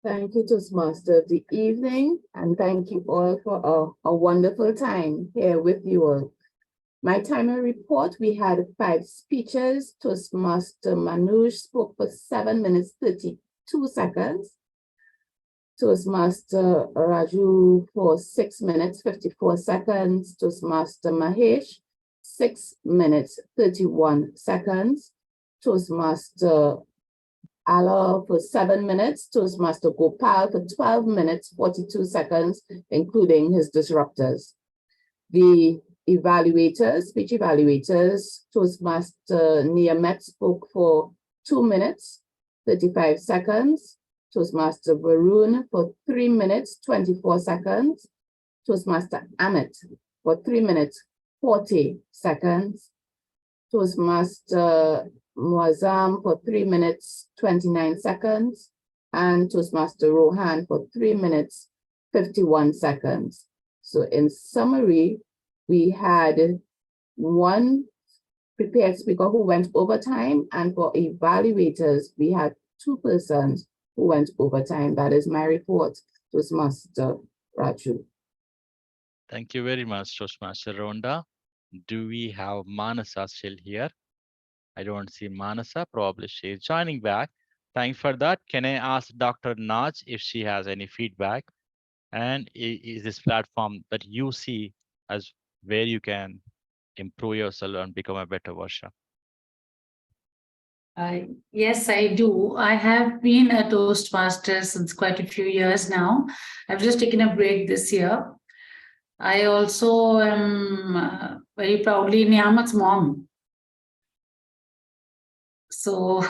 Thank you, Toastmaster of the evening, and thank you all for a wonderful time here with you all. My timer report, we had 5 speeches. Toastmaster Manoj spoke for 7 minutes, 32 seconds. Toastmaster Raghu for 6 minutes, 54 seconds. Toastmaster Mahesh, 6 minutes, 31 seconds. Toastmaster Allah for 7 minutes. Toastmaster Gopal for 12 minutes, 42 seconds, including his disruptors. The evaluators, speech evaluators, Toastmaster Niyamet spoke for 2 minutes, 35 seconds. Toastmaster Varun for 3 minutes, 24 seconds. Toastmaster Amit for 3 minutes, 40 seconds. Toastmaster Muazzam for 3 minutes, 29 seconds. And Toastmaster Rohan for 3 minutes, 51 seconds. So in summary, we had 1 prepared speaker who went over time, and for evaluators, we had 2 persons who went over time. That is my report, Toastmaster Raju. Thank you very much, Toastmaster Rhonda. Do we have Manasa still here? I don't see Manasa. Probably she is joining back. Thanks for that. Can I ask Dr. Naj if she has any feedback? And is this platform that you see as where you can improve yourself and become a better version? Yes, I do. I have been a Toastmaster since quite a few years now. I've just taken a break this year. I also am very proudly Niyamat's mom. So,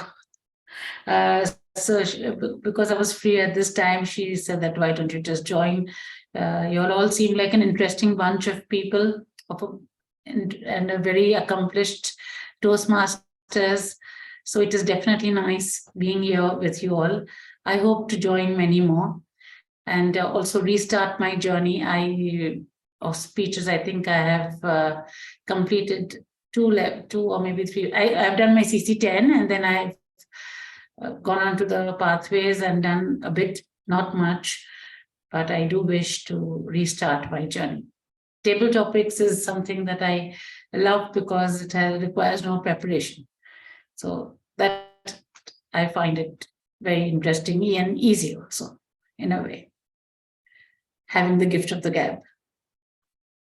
because I was free at this time, she said that why don't you just join? You all seem like an interesting bunch of people and a very accomplished Toastmasters. So it is definitely nice being here with you all. I hope to join many more and also restart my journey. Of speeches, I think I have completed 2 or maybe 3. I've done my CC10 and then I've gone on to the pathways and done a bit, not much, but I do wish to restart my journey. Table topics is something that I love because it requires no preparation. So that I find it very interesting and easy also, in a way, having the gift of the gab.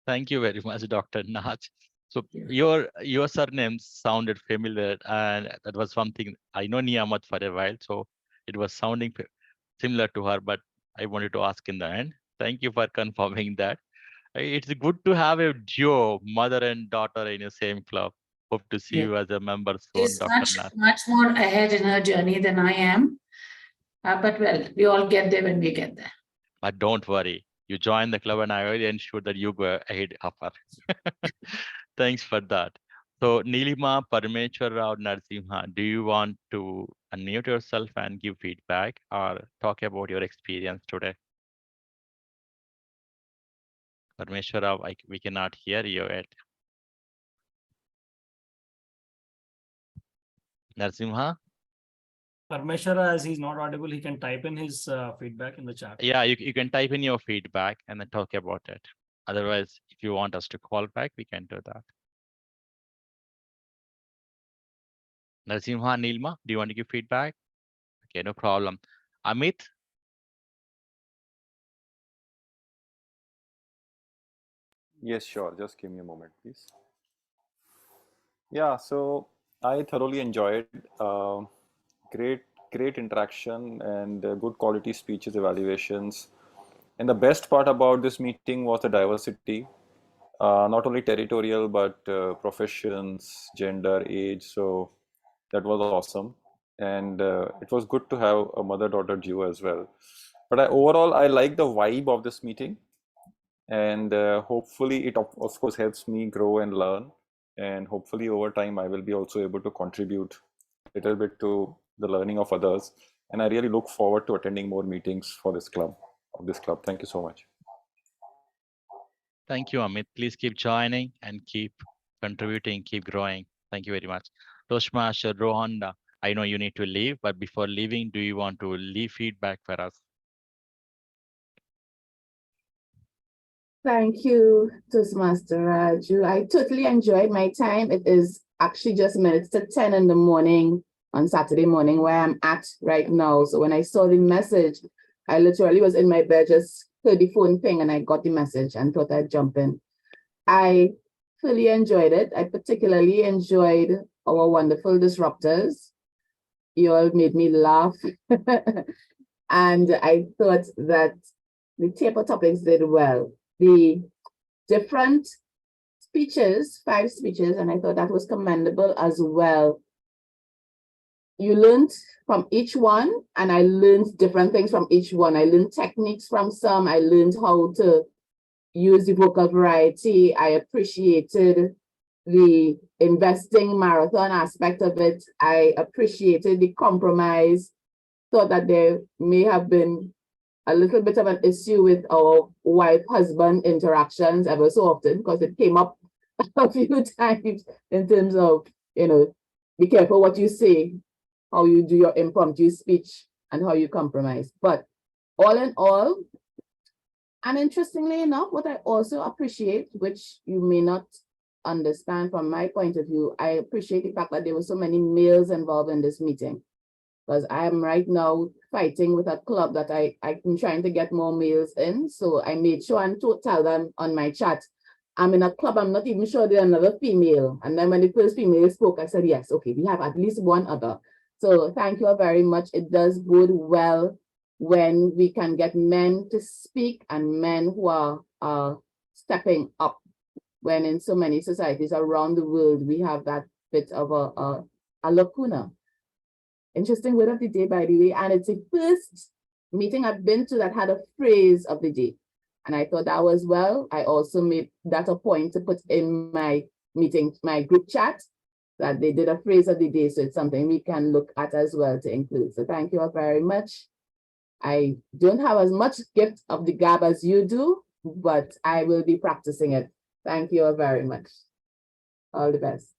Thank you very much, Dr. Naj. So your surname sounded familiar, and that was something I know Niyamat for a while, so it was sounding similar to her, but I wanted to ask in the end. Thank you for confirming that. It's good to have a duo, mother and daughter in the same club. Hope to see you as a member soon, She's Dr. much, Nath. much more ahead in her journey than I am. But well, we all get there when we get there. But don't worry, you join the club and I will ensure that you go ahead of her. Thanks for that. So Nilima Parameshwar Rao Narasimha, do you want to unmute yourself and give feedback or talk about your experience today? Parameshwar Rao, we cannot hear you yet. Narasimha? Parmeshwara, as he's not audible, he can type in his feedback in the chat. Yeah, you can type in your feedback and then talk about it. Otherwise, if you want us to call back, we can do that. Narasimha, Nilma, do you want to give feedback? Okay, no problem. Amit? Yes, sure. Just give me a moment, please. Yeah, so I thoroughly enjoyed great interaction and good quality speeches, evaluations. And the best part about this meeting was the diversity, not only territorial, but professions, gender, age. So that was awesome. And it was good to have a mother-daughter duo as well. But overall, I like the vibe of this meeting. And hopefully it of course helps me grow and learn, and hopefully over time I will be also able to contribute a little bit to the learning of others, and I really look forward to attending more meetings for this club. Thank you so much. Thank you, Amit. Please keep joining and keep contributing, keep growing. Thank you very much. Toastmaster Rohanda, I know you need to leave, but before leaving, do you want to leave feedback for us? Thank you, Toastmaster Raju. I totally enjoyed my time. It is actually just minutes to 10 in the morning on Saturday morning where I'm at right now. So when I saw the message, I literally was in my bed, just heard the phone ping and I got the message and thought I'd jump in. I fully enjoyed it. I particularly enjoyed our wonderful disruptors. You all made me laugh. And I thought that the table topics did well. The different speeches, 5 speeches, and I thought that was commendable as well. You learned from each one, and I learned different things from each one. I learned techniques from some. I learned how to use the vocal variety. I appreciated the investing marathon aspect of it. I appreciated the compromise. Thought that there may have been a little bit of an issue with our wife-husband interactions ever so often, because it came up a few times in terms of, be careful what you say, how you do your impromptu speech, and how you compromise. But all in all, and interestingly enough, what I also appreciate, which you may not understand from my point of view, I appreciate the fact that there were so many males involved in this meeting. Because I'm right now fighting with a club that I'm trying to get more males in. So I made sure and to tell them on my chat, I'm in a club, I'm not even sure there's another female. And then when the first female spoke, I said, yes, okay, we have at least one other. So thank you all very much. It does bode well when we can get men to speak and men who are stepping up, when in so many societies around the world, we have that bit of a lacuna. Interesting word of the day, by the way, and it's the first meeting I've been to that had a phrase of the day. And I thought that was well. I also made that a point to put in my meeting, my group chat, that they did a phrase of the day. So it's something we can look at as well to include. So thank you all very much. I don't have as much gift of the gab as you do, but I will be practicing it. Thank you all very much. All the best.